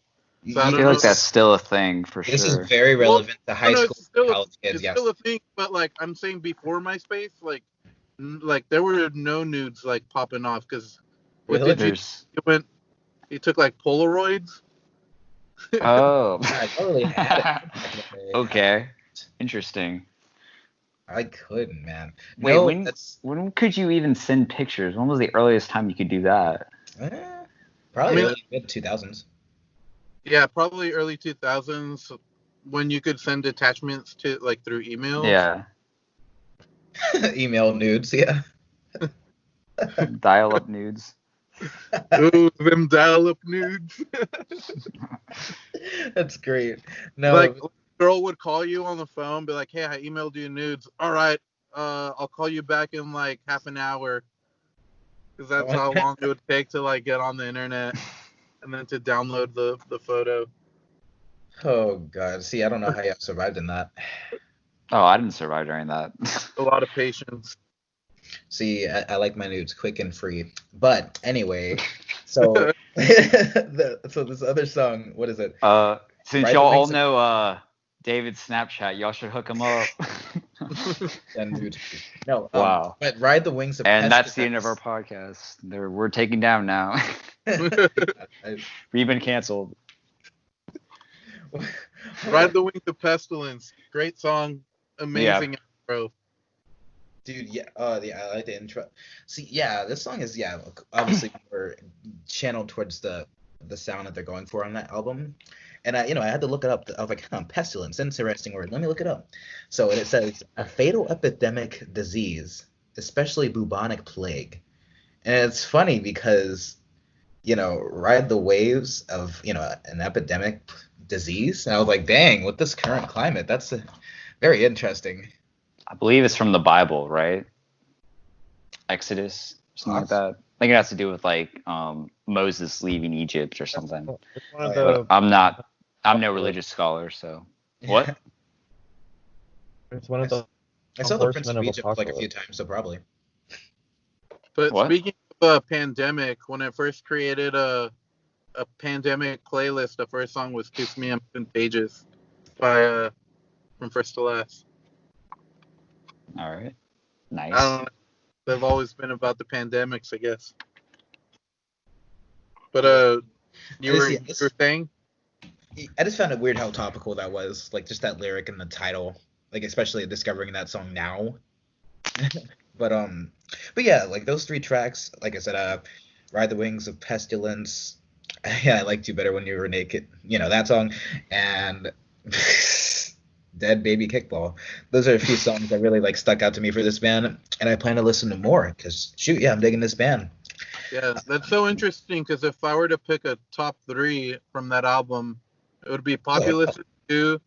So I I don't feel know. like that's still a thing for This sure. is very relevant to high No, school it's still, college kids. it's Yes. still a thing, but like I'm saying before MySpace, like there were no nudes like popping off because what Really? did you took like Polaroids. Oh. I totally had it. Okay. Interesting. I couldn't, man. Wait, No, when could you even send pictures? When was the earliest time you could do that? Probably I mean- early mid 2000s. Yeah, probably early 2000s when you could send attachments to like through email. Yeah. Email nudes, yeah. Dial-up nudes. Ooh, them dial-up nudes. That's great. No, Like a girl would call you on the phone, be like, "Hey, I emailed you nudes. All right, I'll call you back in like half an hour." Because that's how long it would take to like get on the internet and then to download the photo. oh god. See, I don't know how you survived in that. Oh, I didn't survive during that. A lot of patience. See, I like my nudes quick and free. But anyway, so so this other song, what is it? Since Right, y'all that all makes know David's Snapchat. Y'all should hook him up. Then, dude. No. Wow. But Ride the Wings of And that's the end of our Pestilence. podcast. We're taking down now. I- We've been canceled. Ride the Wings of Pestilence. Great song. Amazing intro. Dude, yeah, I like the intro. See, yeah, this song is obviously more channeled towards the sound that they're going for on that album. And I had to look it up. I was like, pestilence, interesting word. Let me look it up. So it says a fatal epidemic disease, especially bubonic plague. And it's funny because, ride the waves of, an epidemic disease. And I was like, dang, with this current climate, that's very interesting. I believe it's from the Bible, right? Exodus, something like that. I think it has to do with like Moses leaving Egypt or something. It's one of But I'm no religious scholar, so what? It's one of the I saw the Prince horsemen of of Egypt like a few apocalypse. times, so probably. But What? speaking of a pandemic, when I first created a pandemic playlist, the first song was "Kiss Me, I'm Contagious" by From First to Last. All right, I don't nice. know. They've always been about the pandemics, I guess. But you were saying? I just found it weird how topical that was, like just that lyric in the title, like especially discovering that song now. but yeah, like those three tracks, like I said, Ride the Wings of Pestilence. Yeah, I liked you better when you were naked. That song, and Dead Baby Kickball. Those are a few songs that really like stuck out to me for this band, and I plan to listen to more because shoot, yeah, I'm digging this band. Yeah, that's so interesting because if I were to pick a top 3 from that album, it would be Populous 2,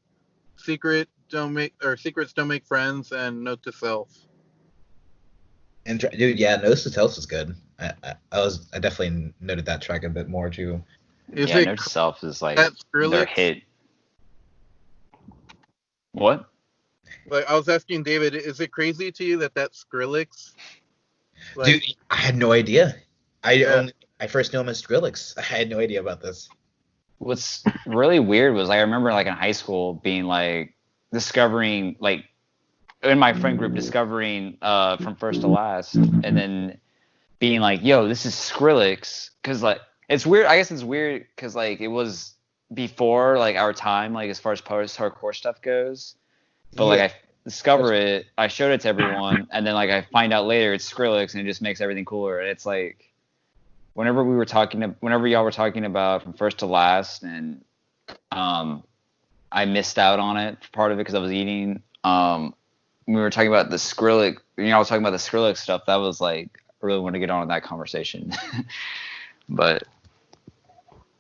Secrets Don't Make Friends, and Note to Self. And dude, yeah, Nose to Self is good. I definitely noted that track a bit more too. Yeah, Note to Self is like that their Skrillex? hit. What? Like I was asking David, is it crazy to you that that's Skrillex? Dude, I had no idea. Yeah. I first knew him as Skrillex. I had no idea about this. What's really weird was I remember like in high school being like discovering like in my friend group discovering From First to Last and then being like, yo, this is Skrillex, because like it's weird. I guess it's weird because like it was before like our time, like as far as post-hardcore stuff goes. But like I discover it, I showed it to everyone, and then like I find out later it's Skrillex, and it just makes everything cooler. And it's like whenever y'all were talking about From First to Last, and I missed out on it for part of it because I was eating. We were talking about the Skrillex. I was talking about the Skrillex stuff. That was like I really want to get on with that conversation. But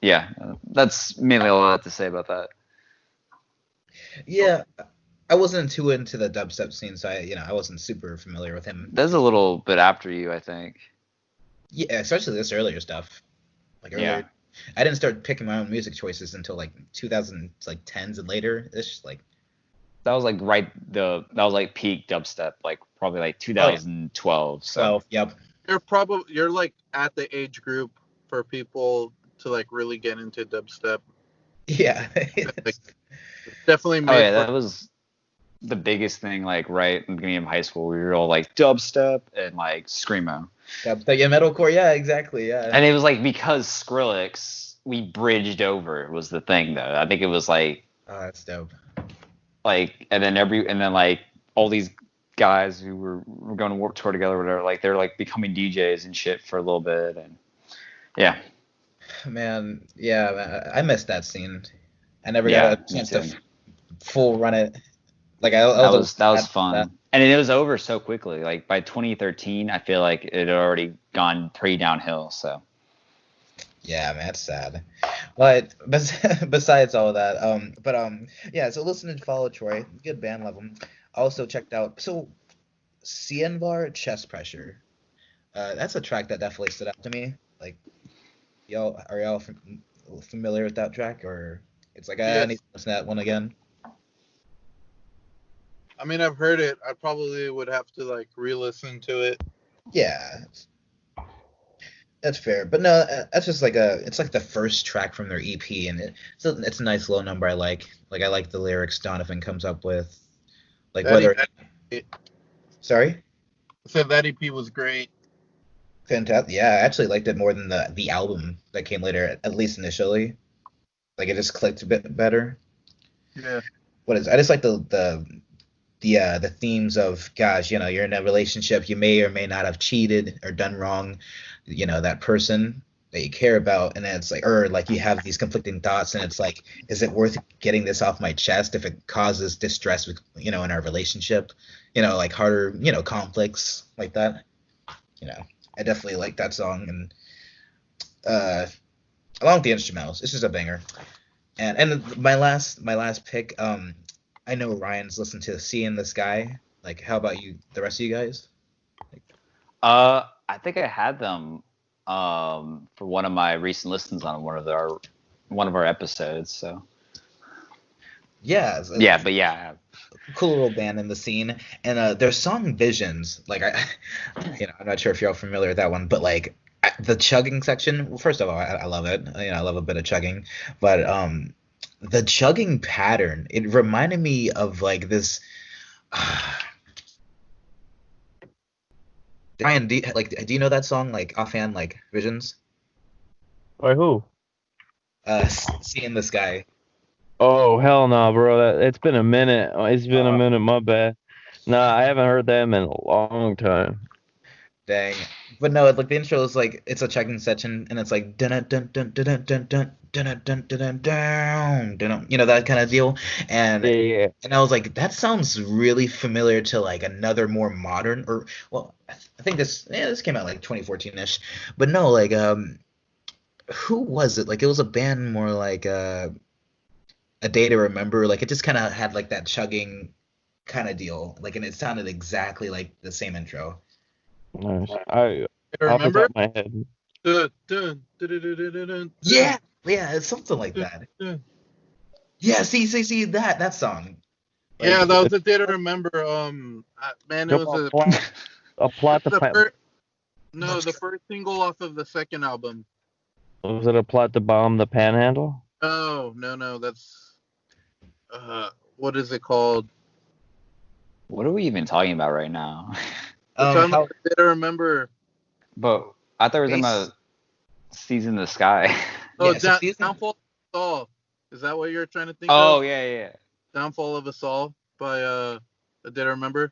yeah, that's mainly all I have to say about that. Yeah, I wasn't too into the dubstep scene, so I wasn't super familiar with him. That's a little bit after you, I think. Yeah, especially this earlier stuff. Like earlier, Yeah. I didn't start picking my own music choices until like 2010s and later. It's just like That was like peak dubstep, like probably like 2012. So 12. Yep. You're like at the age group for people to like really get into dubstep. Yeah. It's definitely made oh yeah, for that was the biggest thing. Like right in the beginning of high school, we were all like dubstep and like screamo. Dubstep, yeah, metalcore, yeah, exactly, yeah. And it was like because Skrillex, we bridged over was the thing though. I think it was like Oh, that's dope. like and then like all these guys who were going to Warped Tour together, or whatever, like they're like becoming DJs and shit for a little bit, and yeah. Man, yeah, man, I missed that scene. I never Yeah, got a me chance too. to full run it. Like That was that. fun, and it was over so quickly. Like by 2013, I feel like it had already gone pretty downhill. So Yeah, man, that's sad. But besides all that, yeah. So listen and follow Troy. Good band, love them. Also checked out Cienvar Chest Pressure. That's a track that definitely stood out to me. Like, are y'all familiar with that track, or it's like I need to listen to that one again. I mean, I've heard it. I probably would have to like re-listen to it. Yeah. That's fair, but no, that's just like it's like the first track from their EP, and it's a nice little number. I like I like the lyrics Donovan comes up with, like That whether. EP, Sorry, said that EP was great. fantastic. Yeah, I actually liked it more than the album that came later, at least initially. Like it just clicked a bit better. Yeah. What is? I just like the themes of, gosh, you're in a relationship, you may or may not have cheated or done wrong, that person that you care about, and then it's like, or like you have these conflicting thoughts, and it's like, is it worth getting this off my chest if it causes distress with, in our relationship, like harder, conflicts like that. I definitely like that song, and uh along with the instrumentals, it's just a banger. And my last pick, I know Ryan's listened to Sea in the Sky. Like, how about you, the rest of you guys? I think I had them for one of my recent listens on one of our episodes. So Yeah, it's yeah, but yeah, I have. a cool little band in the scene, and their song Visions. Like, I'm not sure if you're all familiar with that one, but like the chugging section. Well, first of all, I love it. I love a bit of chugging, but the chugging pattern. It reminded me of like this. Ryan, do you know that song like offhand, like Visions? By who? Sea in the Sky. Oh hell no, bro. It's been a minute. It's been a minute. My bad. Nah, I haven't heard them in a long time. Dang. But no, like the intro is like it's a checking section, and it's like dun dun dun dun dun dun dun dun dun dun dun dun, that kind of deal. Yeah, And yeah. and I was like, that sounds really familiar to like another more modern, or well, I think this came out like 2014-ish. But no, like who was it? Like it was a band more like A Day to Remember. Like it just kind of had like that chugging kind of deal. Like, and it sounded exactly like the same intro. Nice. I Off the top remember. of my head. Dun, dun, dun, dun, dun, dun, dun, dun, Yeah, yeah, it's something like dun, that. dun. Yeah, see that song. Yeah, Like, that was a day to remember. Man, it Come was on, a plot to the plan. first. No, the first single off of the second album. Was it a plot to bomb the Panhandle? Oh no, that's what is it called? What are we even talking about right now? We're talking how about a day to remember. But I thought we were talking bass? about Seas in the Sky. Oh, Yeah, so season. Downfall of Saul. Is that what you're trying to think Oh of? yeah. Downfall of a Saul by a day to remember.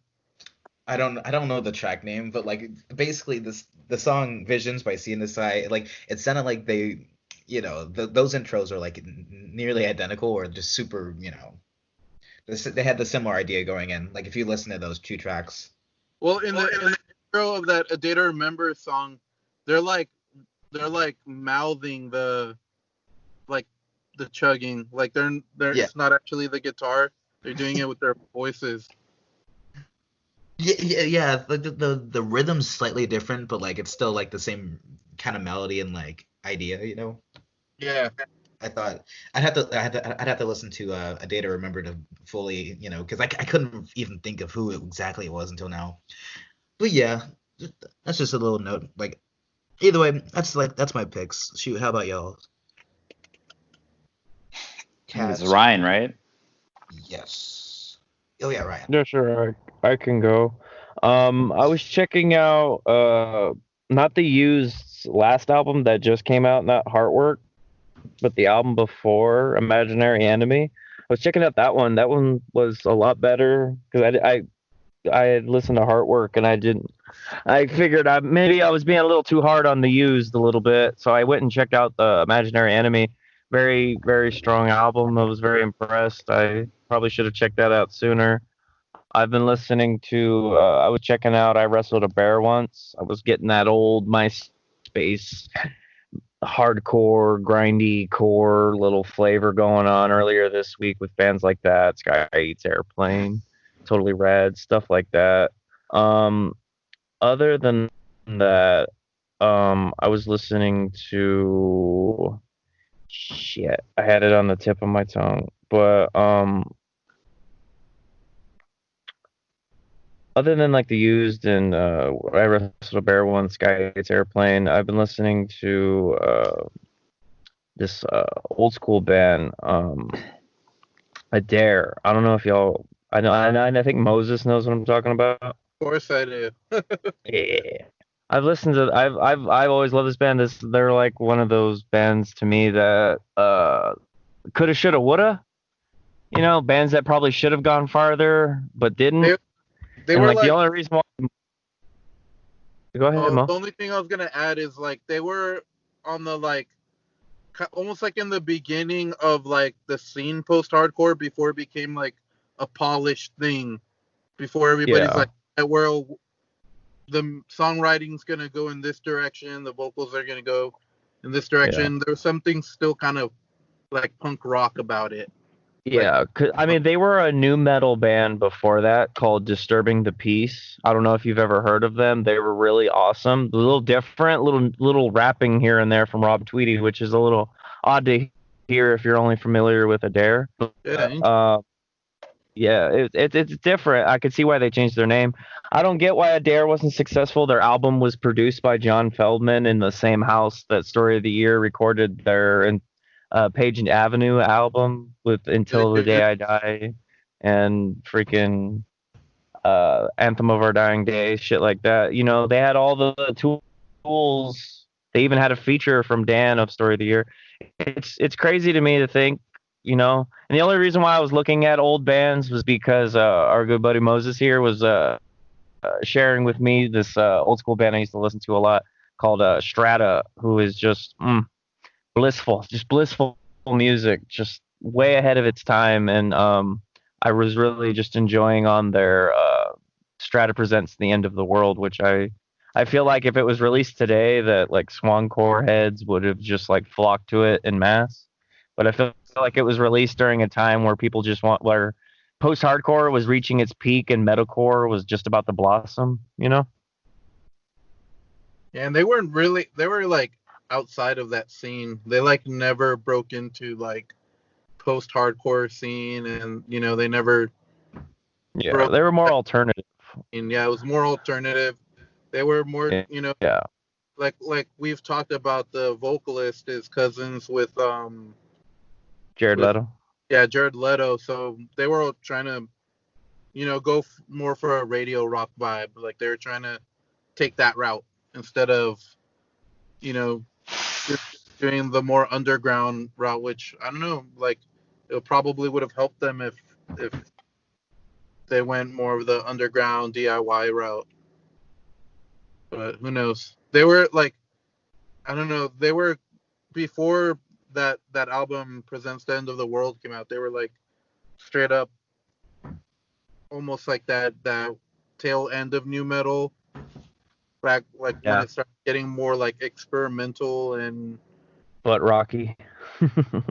I don't know the track name, but like basically the song Visions by Sea in the Sky, like it sounded like they, those intros are like nearly identical or just super, they had the similar idea going in. Like if you listen to those two tracks. Well, in the intro of that A Day to Remember song, they're like mouthing the chugging. Like they're Yeah. it's not actually the guitar. They're doing it with their voices. Yeah. The rhythm's slightly different, but like it's still like the same kind of melody and like idea. Yeah. I thought I'd have to listen to A Day to Remember to fully, because I couldn't even think of who exactly it was until now. But yeah, that's just a little note. Like either way, that's my picks. Shoot, how about y'all? I think it's Cats. Ryan, right? Yes. Oh yeah, Ryan. Yeah, sure. I can go. I was checking out not the used last album that just came out, not Heartwork, but the album before, Imaginary Enemy. I was checking out that one. That one was a lot better because I had listened to Heartwork and I didn't. I figured maybe I was being a little too hard on the used a little bit, so I went and checked out the Imaginary Enemy. Very, very strong album. I was very impressed. I probably should have checked that out sooner. I've been listening to. I was checking out. I wrestled a bear once. I was getting that old MySpace hardcore, grindy core little flavor going on earlier this week with bands like that. Sky Eats Airplane, Totally Rad, stuff like that. Um, Other than that, I was listening to shit. I had it on the tip of my tongue, but other than like the Used and I Wrestled a Bear one, Sky Gates Airplane, I've been listening to this old school band, Adair. I don't know if y'all. I know. I think Moses knows what I'm talking about. Of course I do. Yeah. I've listened to. I've always loved this band. They're like one of those bands to me that coulda, shoulda, woulda. You know, bands that probably should have gone farther but didn't. They and were like the like, only reason why. Go ahead, Mo. the only thing I was gonna add is like they were on the like almost like in the beginning of like the scene post-hardcore before it became like a polished thing. Before everybody's Yeah. like, well, the songwriting's gonna go in this direction, the vocals are gonna go in this direction. There was something still kind of like punk rock about it. Yeah, I mean, they were a new metal band before that called Disturbing the Peace. I don't know if you've ever heard of them. They were really awesome. A little different, little rapping here and there from Rob Tweedy, which is a little odd to hear if you're only familiar with Adair. Yeah. Yeah, it's different. I could see why they changed their name. I don't get why Adair wasn't successful. Their album was produced by John Feldman in the same house that Story of the Year recorded their Page and Avenue album with Until the Day I Die and freaking Anthem of Our Dying Day, shit like that. You know, they had all the tools. They even had a feature from Dan of Story of the Year. It's crazy to me to think, you know. And the only reason why I was looking at old bands was because our good buddy Moses here was sharing with me this old school band I used to listen to a lot called Strata, who is just blissful music, just way ahead of its time. And I was really just enjoying on their Strata Presents The End of the World, which I feel like if it was released today, that like Swancore heads would have just like flocked to it en masse. But I feel like it was released during a time where people just where post-hardcore was reaching its peak and metalcore was just about to blossom, you know? Yeah, and they weren't really, they were like outside of that scene. They like never broke into like post-hardcore scene, and you know, they never. Yeah, they were more alternative. And yeah, it was more alternative. They were more, Yeah. you know, Yeah. like we've talked about, the vocalist is cousins with Jared Leto. Yeah, Jared Leto. So they were all trying to, you know, go more for a radio rock vibe. Like they were trying to take that route instead of, you know, just doing the more underground route, which I don't know, like it probably would have helped them if they went more of the underground DIY route. But who knows? They were like, I don't know, they were before that album Presents the End of the World came out. They were like straight up almost like that tail end of new metal, back like when it started getting more like experimental and but rocky.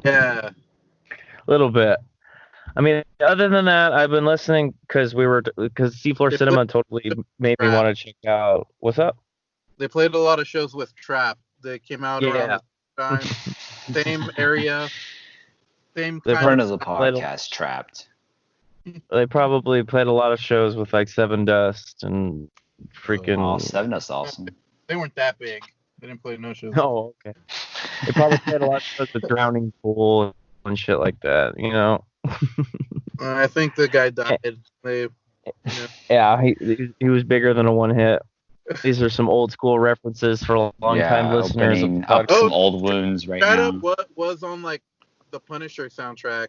Yeah, a little bit. I mean, other than that, I've been listening because Seafloor Cinema totally made me want to check out. What's up? They played a lot of shows with Trap. They came out around the time, same area, same kind friend of the podcast, Trapped. They probably played a lot of shows with like Seven Dust and freaking. Oh, Seven Dust, awesome. They weren't that big. They didn't play no shows. Oh, okay. They probably played a lot of shows with Drowning Pool and shit like that, you know. I think the guy died. Yeah, he was bigger than a one hit. These are some old school references for long time listeners. Opening up some old wounds right now. What was on like the Punisher soundtrack?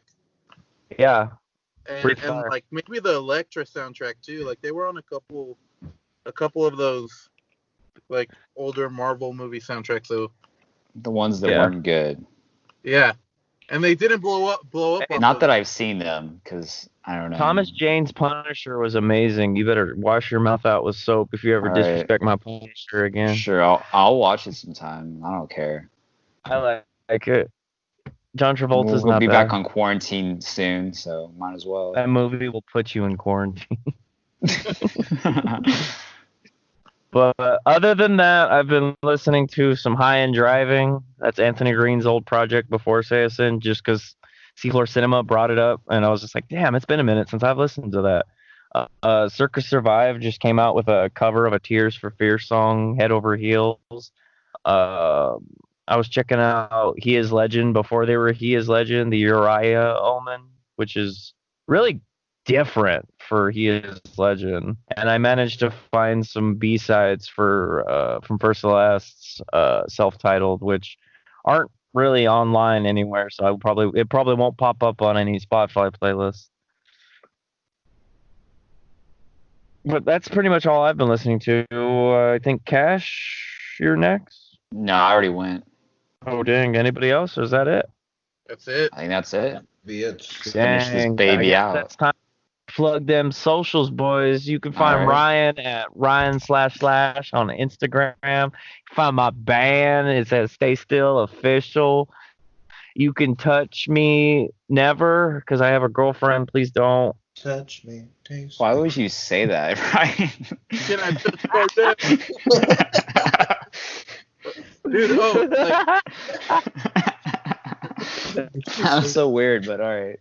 Yeah. And like maybe the Elektra soundtrack too. Like they were on a couple of those like older Marvel movie soundtracks though. The ones that weren't good. Yeah. And they didn't blow up. Not that I've seen them, because I don't know. Thomas Jane's Punisher was amazing. You better wash your mouth out with soap if you ever disrespect my Punisher again. Sure, I'll watch it sometime. I don't care. I like it. John Travolta's we'll not be bad. back on quarantine soon, so might as well. That movie will put you in quarantine. But other than that, I've been listening to some High End Driving. That's Anthony Green's old project before Sayasin, just because Seafloor Cinema brought it up, and I was just like, damn, it's been a minute since I've listened to that. Circus Survive just came out with a cover of a Tears for Fears song, Head Over Heels. Uh, I was checking out He Is Legend before they were He Is Legend, the Uriah Ullman, which is really different for He Is Legend. And I managed to find some B-sides for from First to Last's self-titled, which aren't really online anywhere, so it probably won't pop up on any Spotify playlist. But that's pretty much all I've been listening to. I think Cash, you're next. No, I already went. Oh dang! Anybody else? Or is that it? That's it. I think that's it. Be it. Finish this Dang, baby I guess out. that's time to plug them socials, boys. You can All find right. Ryan at Ryan / on Instagram. You can find my band. It's at Stay Still Official. You can touch me never because I have a girlfriend. Please don't. Touch me, taste Why me. would you say that, Ryan? Can I touch your dick? Dude, oh, That was so weird, but all right.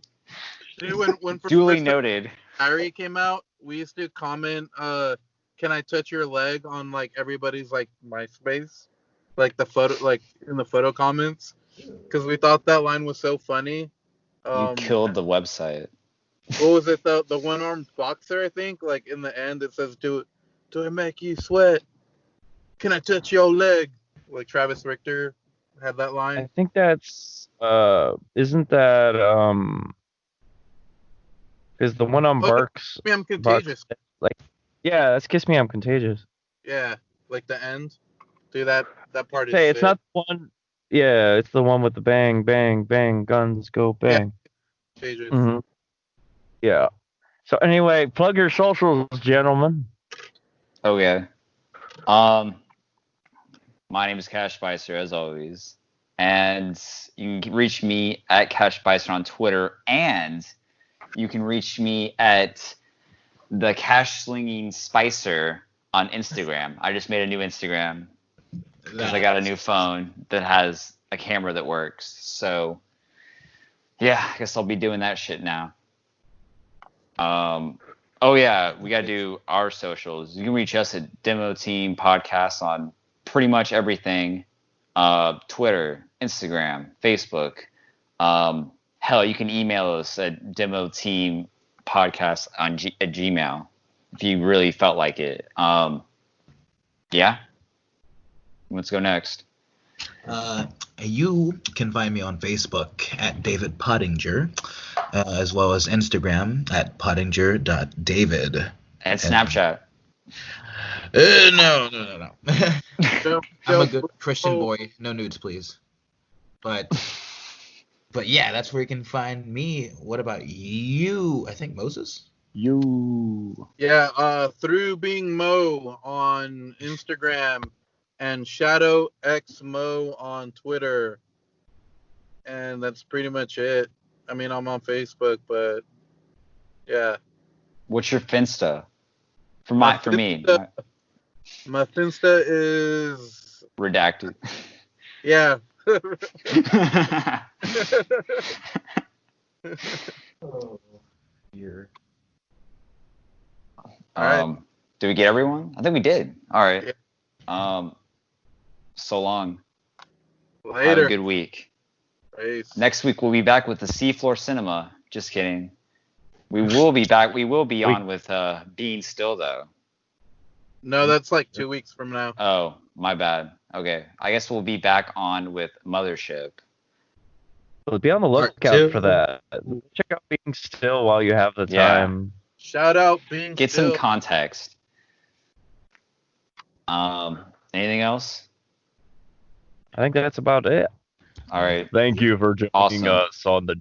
dude, when Duly Professor noted. Diary came out, we used to comment, can I touch your leg on like everybody's like MySpace, like the photo, like in the photo comments, because we thought that line was so funny. You killed the website. What was it? The one-armed boxer, I think. Like in the end, it says, "Do it make you sweat? Can I touch your leg?" Like Travis Richter had that I line. think that's isn't that is the one on Oh, Barks? I'm contagious. Yeah, that's Kiss Me I'm Contagious. Yeah, like the end. Dude, that part is Hey, it's sick. not the one. Yeah, it's the one with the bang, bang, bang, guns go bang. Contagious. Hmm. Yeah. So anyway, plug your socials, gentlemen. Okay. My name is Cash Spicer, as always, and you can reach me at Cash Spicer on Twitter, and you can reach me at the Cash Slinging Spicer on Instagram. I just made a new Instagram because I got a new phone that has a camera that works. So yeah, I guess I'll be doing that shit now. Oh yeah, we gotta do our socials. You can reach us at Demo Team Podcast on pretty much everything. Twitter, Instagram, Facebook. Hell, you can email us at Demo Team Podcast at Gmail if you really felt like it. Yeah. Let's go next. You can find me on Facebook at David Pottinger, as well as Instagram at pottinger.david. And Snapchat. No. Yo, I'm a good Christian boy. No nudes, please. But yeah, that's where you can find me. What about you? I think Moses? You. Yeah, through being Mo on Instagram and Shadow X Mo on Twitter, and that's pretty much it. I mean, I'm on Facebook, but yeah. What's your Finsta? For me. My Finsta is Redacted. yeah. Here. Alright. Did we get everyone? I think we did. All right. Yeah. So long. Have a Later. good week. Peace. Next week we'll be back with the Seafloor Cinema. Just kidding. We will be back. We will be on with Being Still though. No, that's like 2 weeks from now. Oh, my bad. Okay. I guess we'll be back on with Mothership. So be on the Part lookout two. for that. Check out Being Still while you have the Yeah. time. Shout out Being Get Still. some context. Anything else? I think that's about it. All right. Thank you for joining Awesome. us on the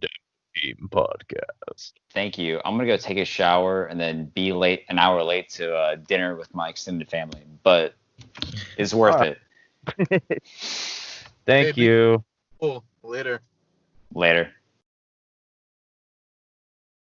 Team Podcast. Thank you. I'm gonna go take a shower and then be an hour late to dinner with my extended family, but it's worth it. Thank Hey, you. Cool. Later. Later.